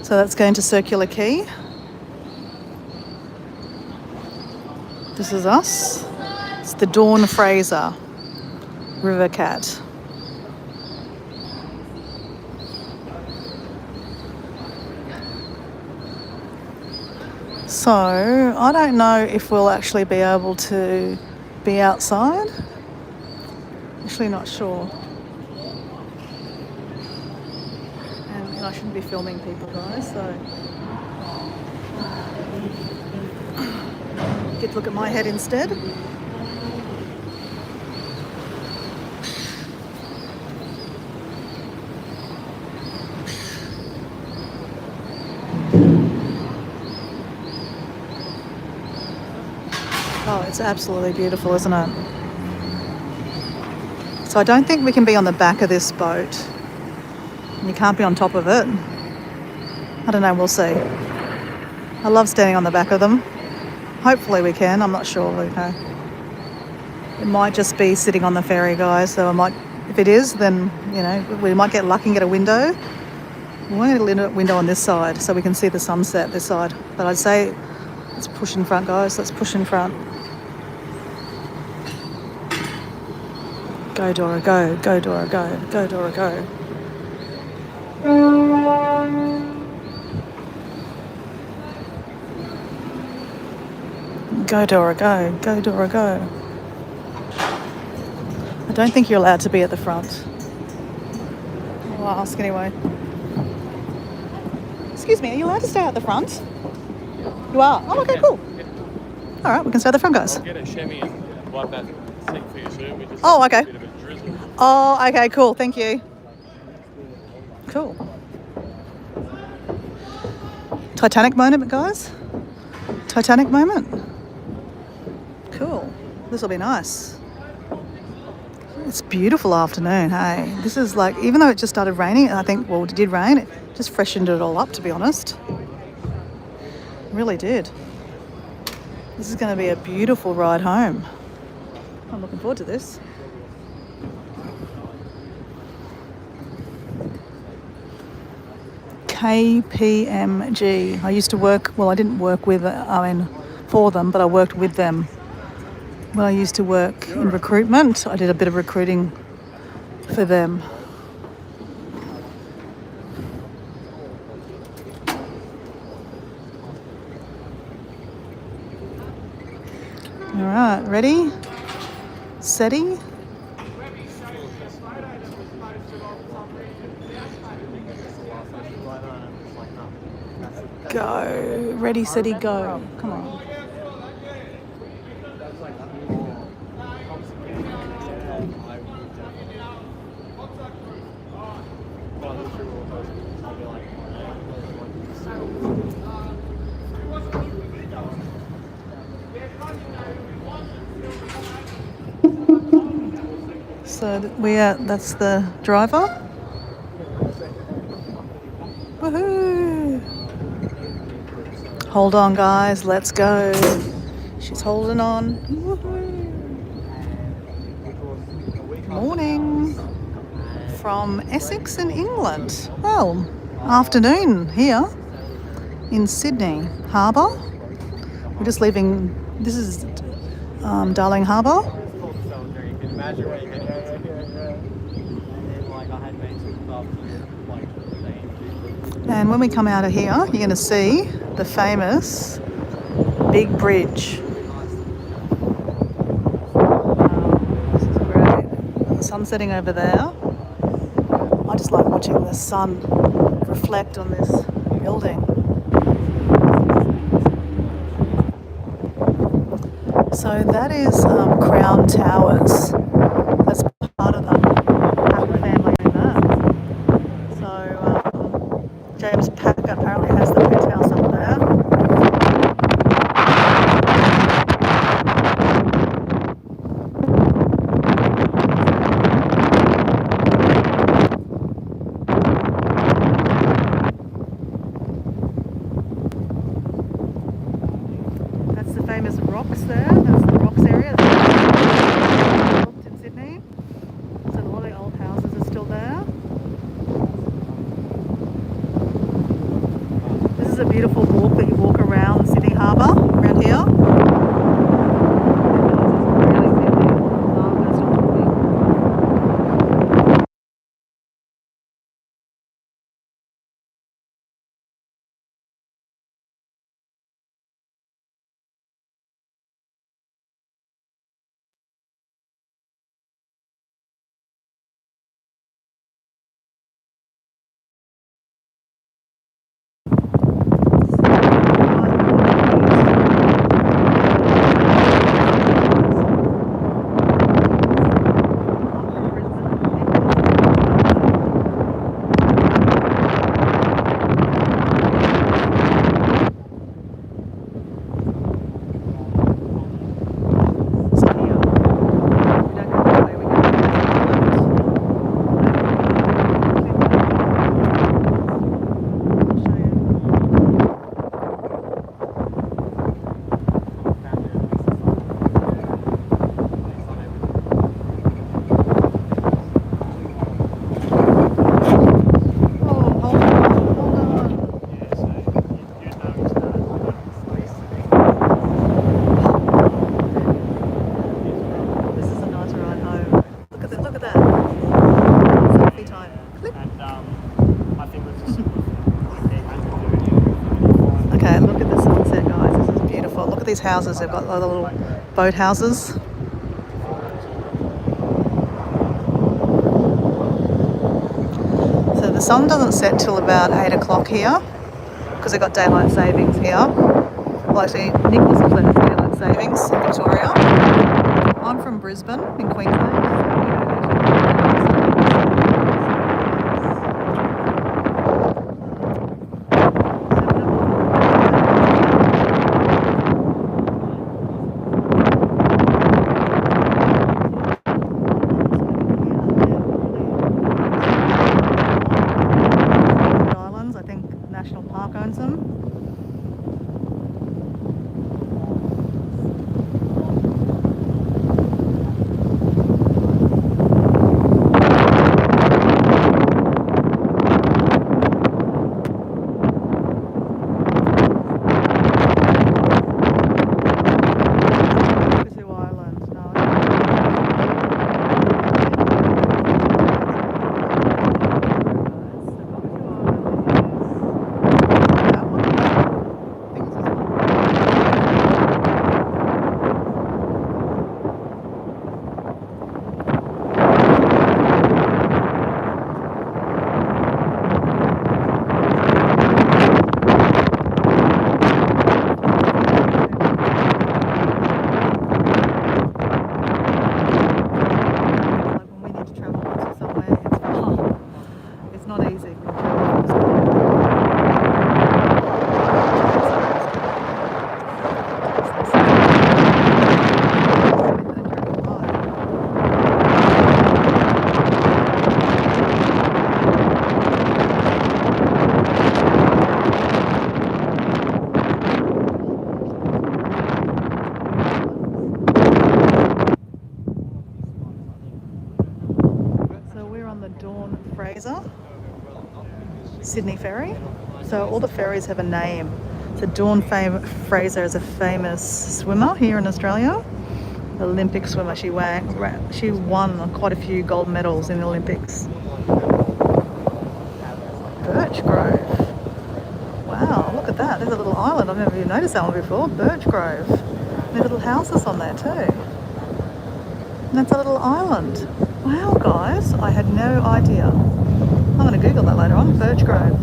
So that's going to Circular Quay. This is us. It's the Dawn Fraser River Cat. So I don't know if we'll actually be able to be outside. Actually not sure. And I shouldn't be filming people, guys, so get to look at my head instead. Oh, it's absolutely beautiful, isn't it? So I don't think we can be on the back of this boat. And you can't be on top of it. I don't know, we'll see. I love standing on the back of them. Hopefully we can, I'm not sure, okay. It might just be sitting on the ferry, guys. So I might, if it is, then you know we might get lucky and get a window. We want to get a window on this side so we can see the sunset this side. But I'd say let's push in front, guys. Let's push in front. Go, Dora, go. Go, Dora, go. Go, Dora, go. Go, Dora, go. Go, Dora, go. I don't think you're allowed to be at the front. I'll ask anyway. Excuse me, are you allowed to stay at the front? You are? Oh, okay, cool. All right, we can stay at the front, guys. Get a chamois and wipe that seat for you soon. We just Oh, have okay. a bit of a drizzle. Oh, okay, cool. Thank you. Cool. Titanic moment, guys. Titanic moment. Cool. This will be nice. It's a beautiful afternoon, hey. This is like, even though it just started raining, I think, well, it did rain, it just freshened it all up, to be honest. It really did. This is going to be a beautiful ride home. I'm looking forward to this. KPMG. I used to work, well, I didn't work with, for them, but I worked with them. When I used to work in recruitment, I did a bit of recruiting for them. All right, ready? Setting. Go. Ready, steady, go. Come on. So that's the driver. Woohoo! Hold on, guys, let's go. She's holding on. Woohoo! Morning from Essex in England. Well, afternoon here in Sydney Harbour. We're just leaving. This is Darling Harbour. And when we come out of here, you're going to see the famous big bridge. This is great. The sun's setting over there. I just like watching the sun reflect on this building. So that is Crown Towers. That's part of the Packer family in that. So James Packer apparently has the penthouse up there. That's the famous rocks there. That's the rocks area. That's in Sydney. So a lot of the old houses are still there. This is a beautiful walk that you walk around Sydney Harbour, around here. at these houses. They've got little boat houses. So the sun doesn't set till about 8 o'clock here because they've got daylight savings here. Well, actually, Nicholas has left daylight savings in Victoria. I'm from Brisbane in Queensland. Islands, I think National Park owns them. Sydney ferry. So all the ferries have a name. So Dawn Fraser is a famous swimmer here in Australia. Olympic swimmer. She won quite a few gold medals in the Olympics. Birch Grove. Wow, look at that. There's a little island. I've never even noticed that one before. Birch Grove. There's little houses on there too. And that's a little island. Wow, guys, I had no idea. I'm going to Google that later on. Birch Grove.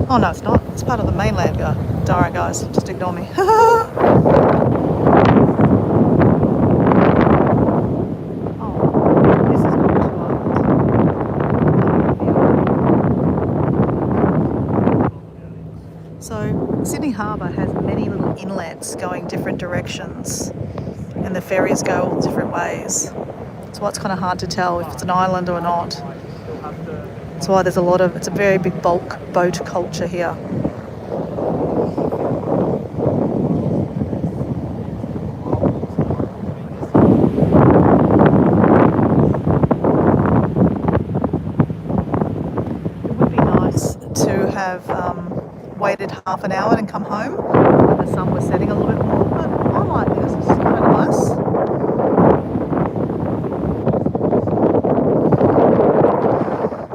Oh no, it's not. It's part of the mainland. Alright guys, just ignore me. So Sydney Harbour has many little inlets going different directions, and the ferries go all different ways. So it's kind of hard to tell if it's an island or not. That's why there's it's a very big bulk boat culture here. It would be nice to have waited half an hour and come home when the sun was setting a little bit more, but I like this. It's kind of nice.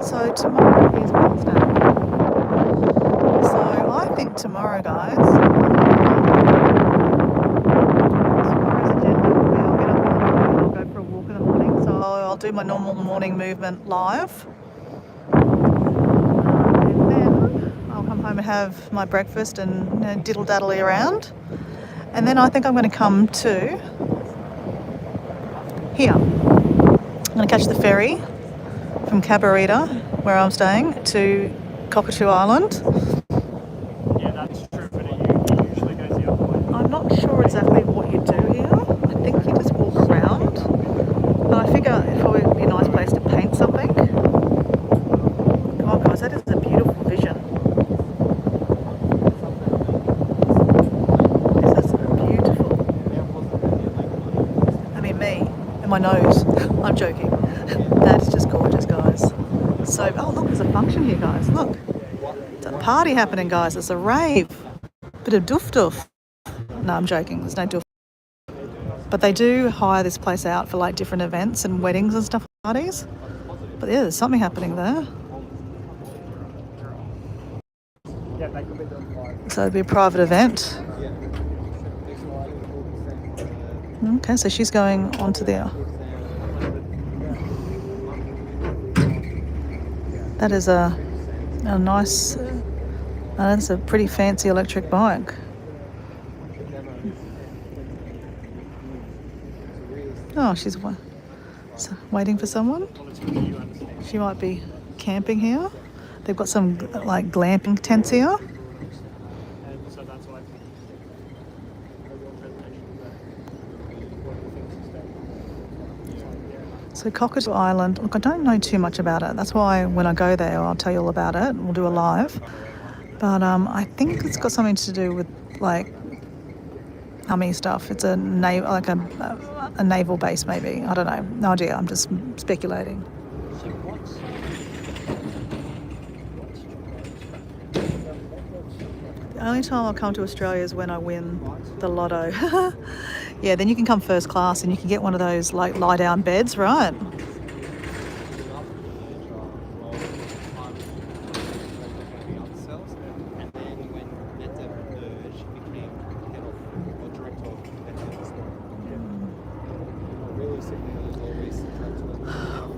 So tomorrow is Wednesday. So I think tomorrow, guys, tomorrow's agenda will be I'll get up in the morning, I'll go for a walk in the morning. So I'll do my normal morning movement live. And then I'll come home and have my breakfast and diddle-daddle around. And then I think I'm going to come to here. I'm going to catch the ferry from Cabarita, where I'm staying, to Cockatoo Island. Yeah, that's true, but it usually goes the other way. I'm not sure exactly what you do here. I think you just walk around. But I figure it probably would be a nice place to paint something. Come on guys, that is a beautiful vision. This is beautiful. I mean me and my nose. I'm joking. That is just gorgeous, guys. So, oh look, there's a function here, guys. Look, it's a party happening, guys. It's a rave. Bit of doof. No, I'm joking. There's no doof. But they do hire this place out for like different events and weddings and stuff, parties. But yeah, there's something happening there. So it'd be a private event. Okay, so she's going onto the... That is a nice... that's a pretty fancy electric bike. Oh, she's waiting for someone. She might be camping here. They've got some like glamping tents here. And so that's why I think a real presentation of what he thinks is So Cockatoo Island, look, I don't know too much about it. That's why when I go there, I'll tell you all about it. We'll do a live. But I think it's got something to do with like army stuff. It's a naval base, maybe. I don't know. No idea. I'm just speculating. The only time I'll come to Australia is when I win the lotto. Yeah, then you can come first class and you can get one of those like lie down beds, right?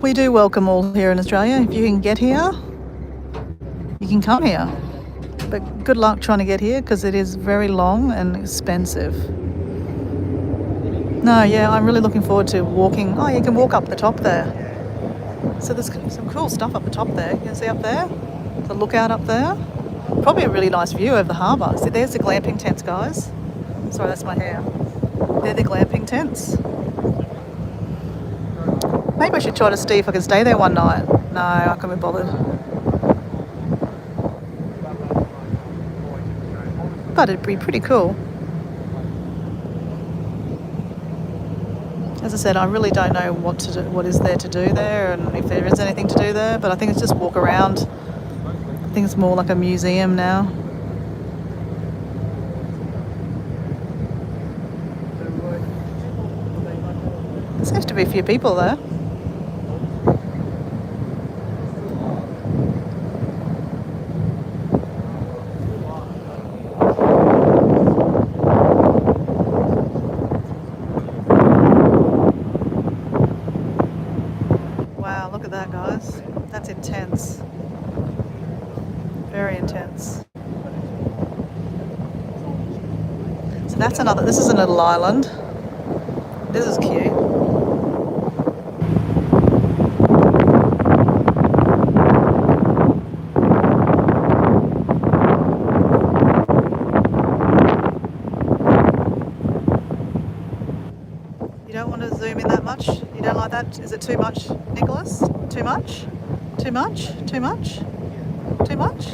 We do welcome all here in Australia. If you can get here, you can come here. But good luck trying to get here because it is very long and expensive. No, yeah, I'm really looking forward to walking. Oh, you can walk up the top there. So there's some cool stuff up the top there. You can see up there, the lookout up there. Probably a really nice view over the harbour. See, there's the glamping tents, guys. Sorry, that's my hair. They're the glamping tents. Maybe I should try to see if I can stay there one night. No, I can't be bothered. But it'd be pretty cool. As I said, I really don't know what is there to do there and if there is anything to do there, but I think it's just walk around. I think it's more like a museum now. There seems to be a few people there. Wow, look at that, guys. That's intense. Very intense. So that's another, this is a little island. This is cute. You don't want to zoom in that much? You don't like that? Is it too much, Nicholas? Too much? Too much? Too much? Too much?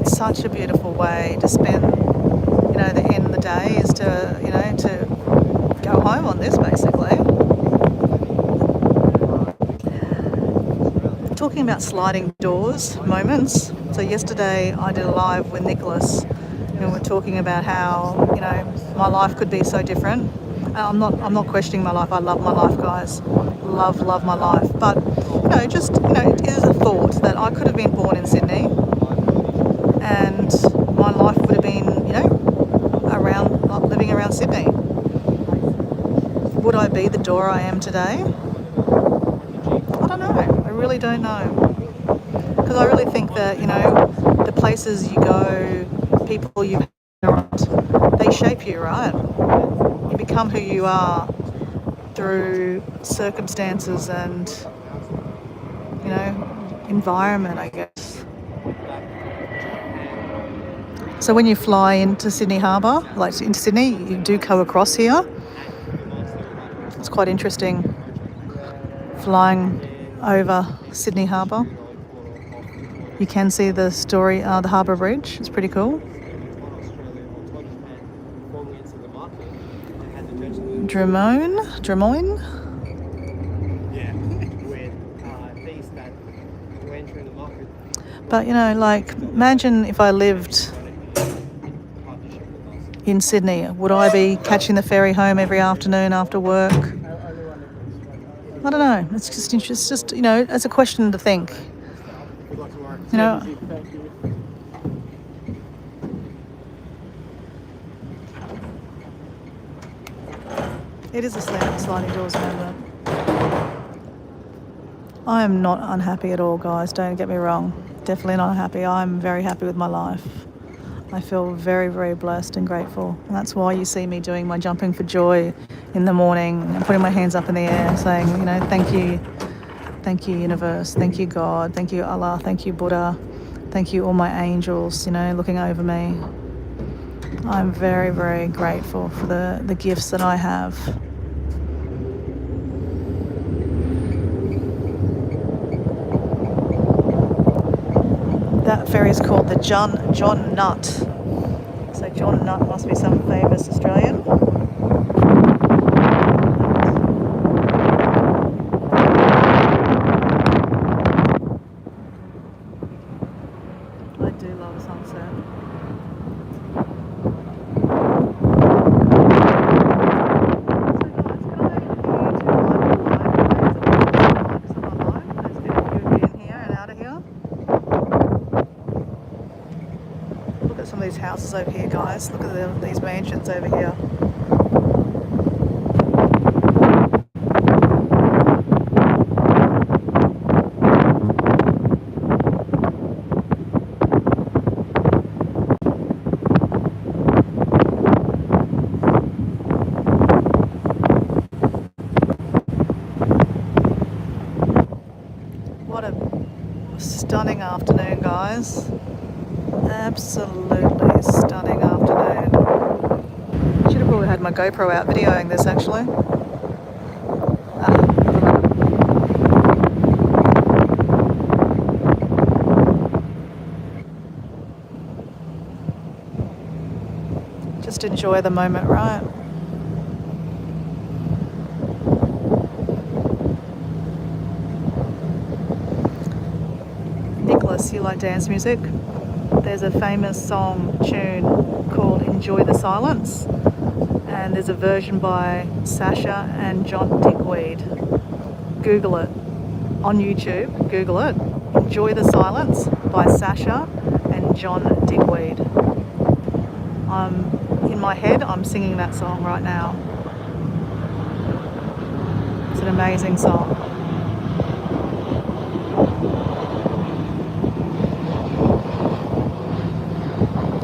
It's such a beautiful way to spend, the end of the day is to, to go home on this basically. Talking about sliding doors moments. So yesterday I did a live with Nicholas and we're talking about how, my life could be so different. I'm not questioning my life. I love my life, guys. Love my life. But, it is a thought that I could have been born in Sydney and my life would have been, living around Sydney. Would I be the Dora I am today? I don't know. I really don't know. Because I really think that, the places you go, people you hang around, they shape you, right? You become who you are through circumstances and, environment, I guess. So when you fly into Sydney Harbour, like into Sydney, you do go across here. It's quite interesting flying over Sydney Harbour. You can see the Harbour Bridge. It's pretty cool. Drummoyne. Yeah, with these that we're entering the market. But imagine if I lived in Sydney, would I be catching the ferry home every afternoon after work? I don't know. It's just it's a question to think. You know, Easy, thank you. it is a sliding doors moment. I am not unhappy at all, guys. Don't get me wrong. Definitely not happy. I'm very happy with my life. I feel very, very blessed and grateful. And that's why you see me doing my jumping for joy in the morning and putting my hands up in the air saying, you know, thank you, universe, thank you, God, thank you, Allah, thank you, Buddha, thank you, all my angels, you know, looking over me. I'm very, very grateful for the gifts that I have. That ferry is called the John Nutt. So John Nutt must be some famous Australian. I do love a sunset. Look at some of these houses over here, guys. Look at these mansions over here. What a stunning afternoon, guys. Absolutely stunning afternoon. Should have probably had my GoPro out videoing this actually. Just enjoy the moment, right? Nicholas, you like dance music? There's a famous tune called Enjoy the Silence, and there's a version by Sasha and John Dickweed. Google it on YouTube, Google it. Enjoy the Silence by Sasha and John Dickweed. In my head, I'm singing that song right now. It's an amazing song.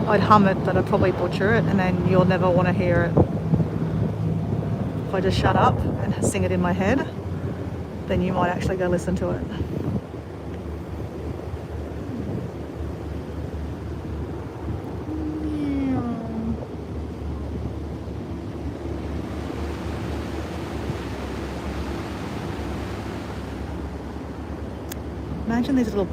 I'd hum it, but I'd probably butcher it, and then you'll never want to hear it. If I just shut up and sing it in my head, then you might actually go listen to it. Imagine these little,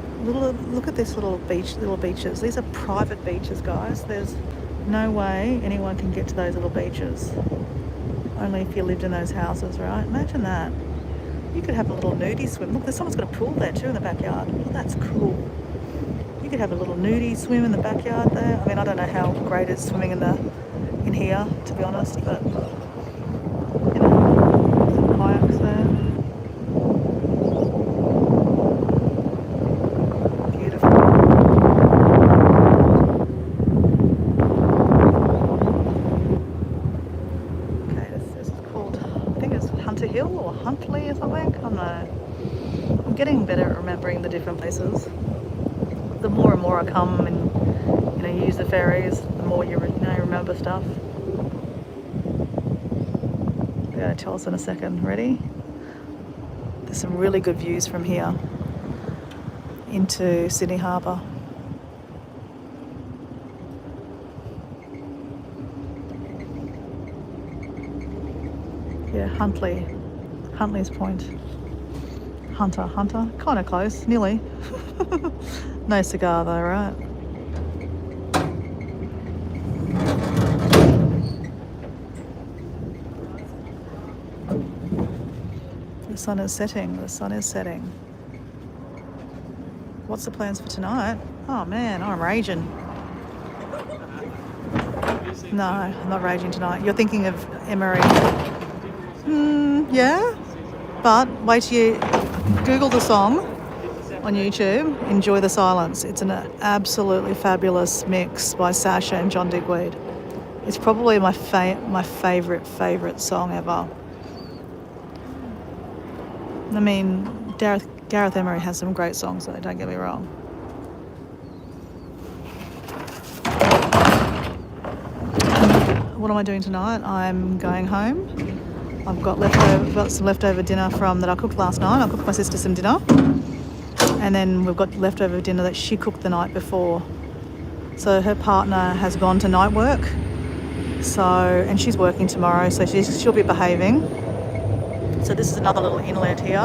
look at this little beaches. These are private beaches, guys. There's no way anyone can get to those little beaches. Only if you lived in those houses, right? Imagine that. You could have a little nudie swim. Look, someone's got a pool there too in the backyard. Oh, that's cool. You could have a little nudie swim in the backyard there. I mean, I don't know how great it's swimming in here, to be honest, but you know, some kayaks there. Hill or Huntley or something. I don't know. I'm getting better at remembering the different places. The more and more I come and use the ferries, the more you remember stuff. They're going to tell us in a second. Ready? There's some really good views from here into Sydney Harbour. Yeah, Huntley's Point. Hunter, kind of close, nearly. No cigar though, right? The sun is setting. What's the plans for tonight? Oh man, I'm raging. No, I'm not raging tonight. You're thinking of Emery. Yeah, but wait till you Google the song on YouTube, Enjoy the Silence. It's an absolutely fabulous mix by Sasha and John Digweed. It's probably my favourite song ever. I mean, Gareth Emery has some great songs though, don't get me wrong. What am I doing tonight? I'm going home. I've got some leftover dinner that I cooked last night. I cooked my sister some dinner. And then we've got leftover dinner that she cooked the night before. So her partner has gone to night work. And she's working tomorrow, so she'll be behaving. So this is another little inlet here.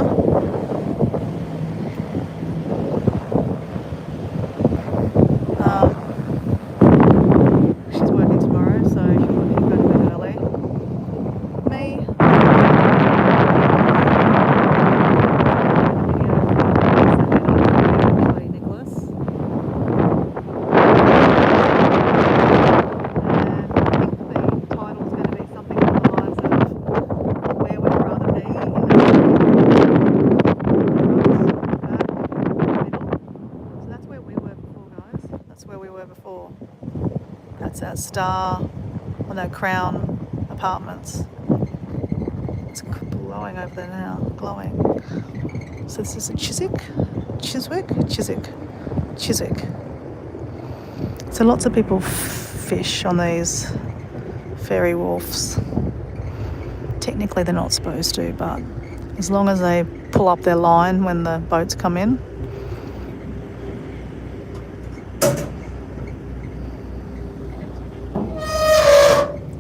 She's working tomorrow, so she'll go to bed early. Me. Crown Apartments. It's glowing over there now, glowing. So this is Chiswick. So lots of people fish on these ferry wharfs. Technically they're not supposed to, but as long as they pull up their line when the boats come in.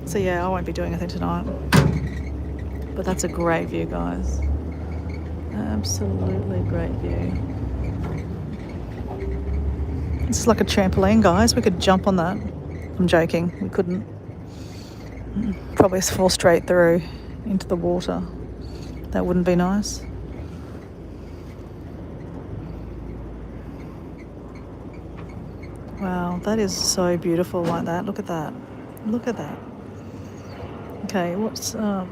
So yeah, I won't be doing anything tonight. But that's a great view, guys. Absolutely great view. It's like a trampoline, guys. We could jump on that. I'm joking. We couldn't. Probably fall straight through into the water. That wouldn't be nice. Wow, that is so beautiful like that. Look at that. Look at that. Okay, what's yeah.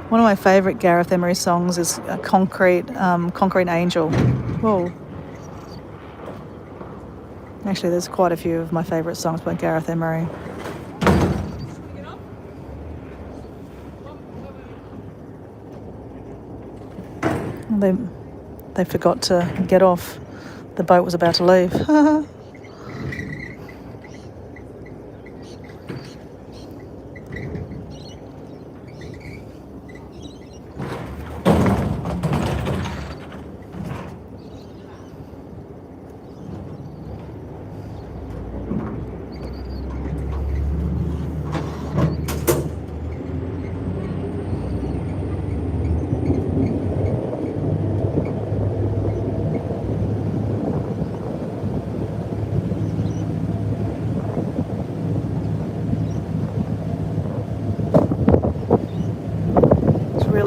One of my favourite Gareth Emery songs is Concrete Angel. Whoa. Actually, there's quite a few of my favourite songs by Gareth Emery. They forgot to get off. The boat was about to leave.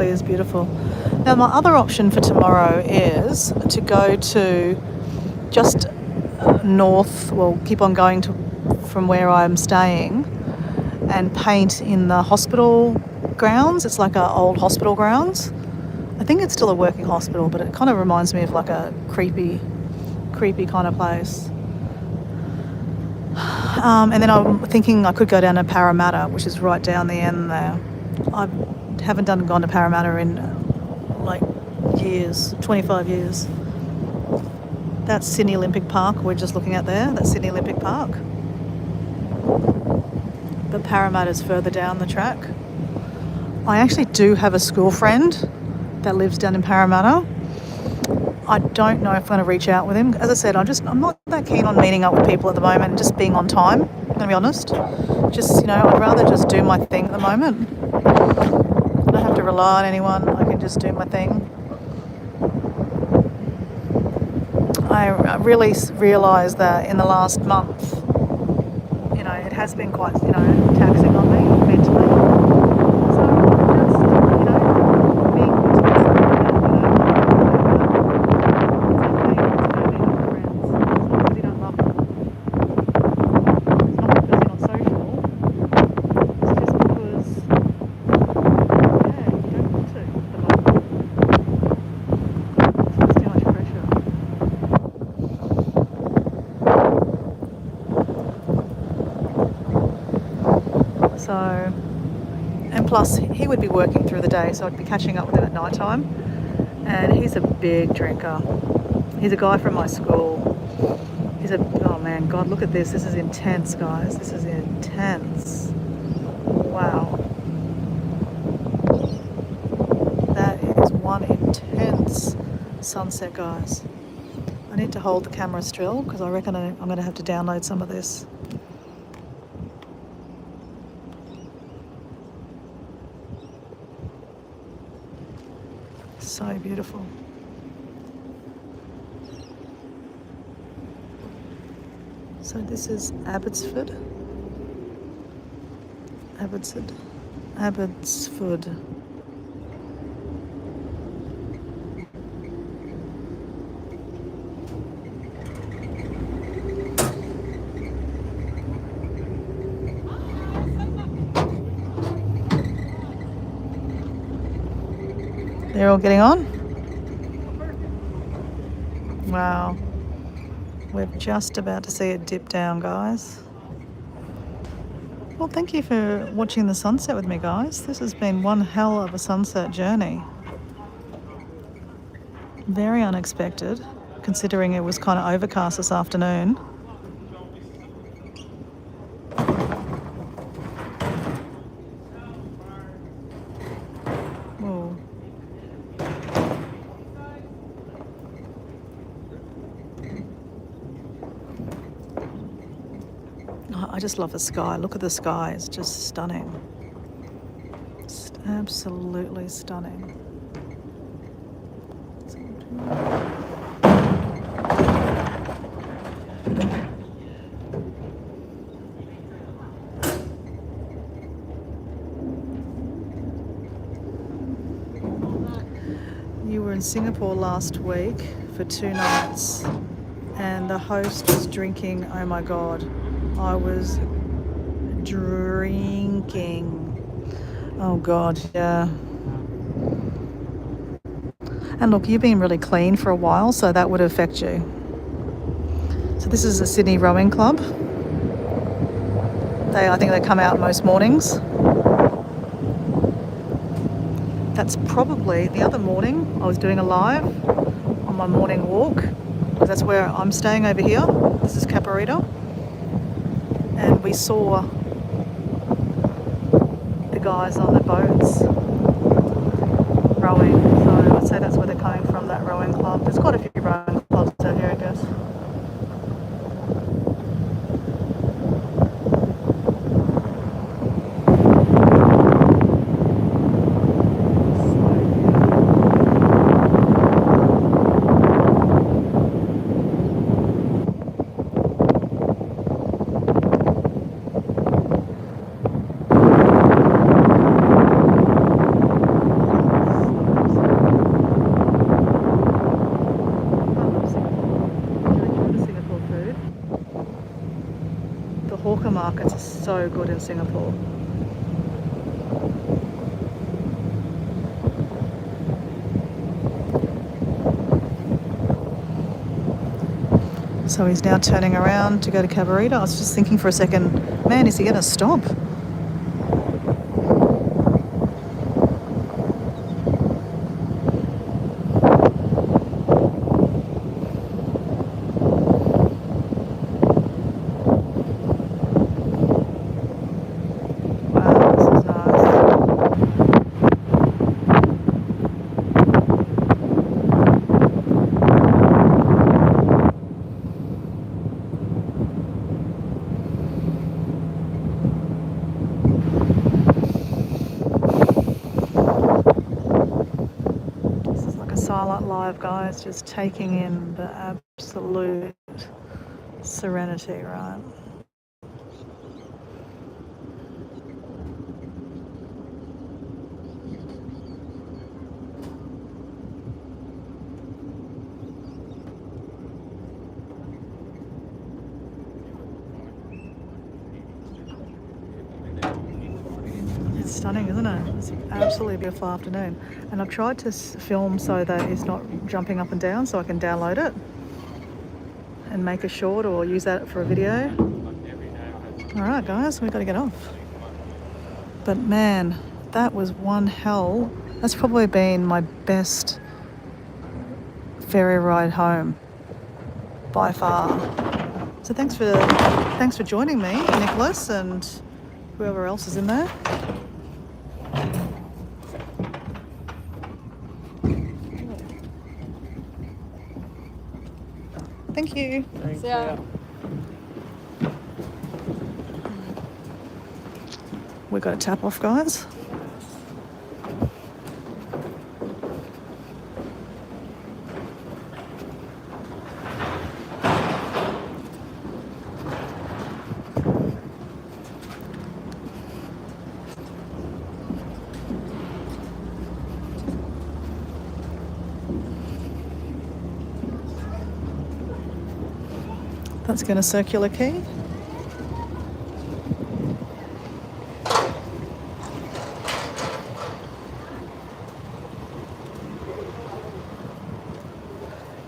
Is beautiful. Now my other option for tomorrow is to go to just north, well keep on going from where I'm staying and paint in the hospital grounds. It's like an old hospital grounds. I think it's still a working hospital, but it kind of reminds me of like a creepy kind of place. And then I'm thinking I could go down to Parramatta, which is right down the end there. I haven't gone to Parramatta in like years, 25 years. That's Sydney Olympic Park we're just looking at there. That's Sydney Olympic Park. But Parramatta's further down the track. I actually do have a school friend that lives down in Parramatta. I don't know if I'm going to reach out with him. As I said, I'm not that keen on meeting up with people at the moment and just being on time, I'm going to be honest. Just, I'd rather just do my thing at the moment. I don't have to rely on anyone. I can just do my thing. I really realised that in the last month, it has been quite, taxing on me mentally. So just, being good to myself and, it's okay to be with friends. It's not because you don't love them. It's not because you're not social. It's just because, you don't want to at the moment. So, and plus he would be working through the day, so I'd be catching up with him at night time. And he's a big drinker. He's a guy from my school. Oh man, God, look at this. This is intense, guys. This is intense. Wow. That is one intense sunset, guys. I need to hold the camera still because I reckon I'm going to have to download some of this. So beautiful. So this is Abbotsford. Abbotsford. They're all getting on? Wow. We're just about to see it dip down, guys. Well, thank you for watching the sunset with me, guys. This has been one hell of a sunset journey. Very unexpected, considering it was kind of overcast this afternoon. Whoa. I just love the sky. Look at the sky. It's just stunning. It's absolutely stunning. You were in Singapore last week for 2 nights and the host was drinking. Oh my God. I was drinking. Oh God, yeah. And look, you've been really clean for a while, so that would affect you. So this is the Sydney Rowing Club. I think they come out most mornings. That's probably the other morning I was doing a live on my morning walk, because that's where I'm staying over here. This is Caparita. And we saw the guys on the boats rowing. So I'd say that's where they're coming from, that rowing club. There's quite a few rowing clubs out here, I guess. Hawker markets are so good in Singapore. So he's now turning around to go to Cabarita. I was just thinking for a second, man, is he going to stop? Silent live, guys, just taking in the absolute serenity, right? It's stunning, isn't it? It's an absolutely beautiful afternoon. And I've tried to film so that it's not jumping up and down, so I can download it and make a short or use that for a video. All right, guys, we've got to get off. But man, that was one hell. That's probably been my best ferry ride home by far. So thanks for joining me, Nicholas, and whoever else is in there. Thank you. Thanks. Yeah. We got to tap off, guys. That's going to circular key.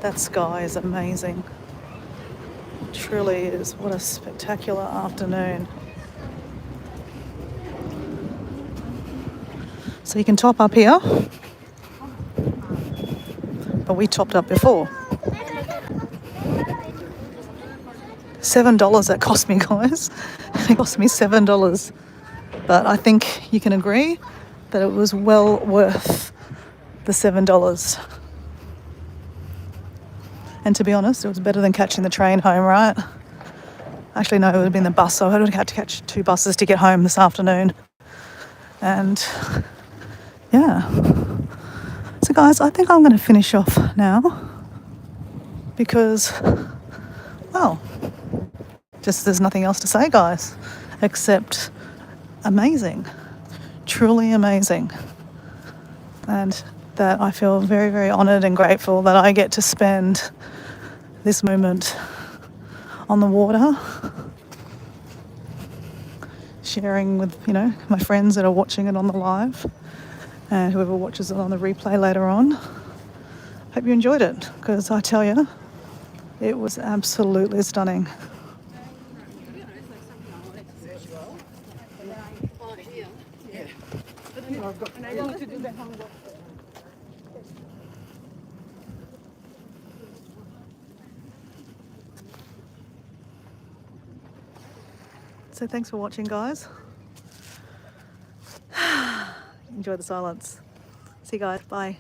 That sky is amazing. It truly is. What a spectacular afternoon. So you can top up here, but we topped up before. $7 that cost me, guys. It cost me $7. But I think you can agree that it was well worth the $7. And to be honest, it was better than catching the train home, right? Actually, no, it would have been the bus, so I would have had to catch 2 buses to get home this afternoon. And yeah. So guys, I think I'm going to finish off now because, well, just there's nothing else to say, guys, except amazing, truly amazing. And that I feel very, very honoured and grateful that I get to spend this moment on the water, sharing with, my friends that are watching it on the live and whoever watches it on the replay later on. Hope you enjoyed it, because I tell you, it was absolutely stunning. So thanks for watching, guys. Enjoy the silence. See you guys. Bye.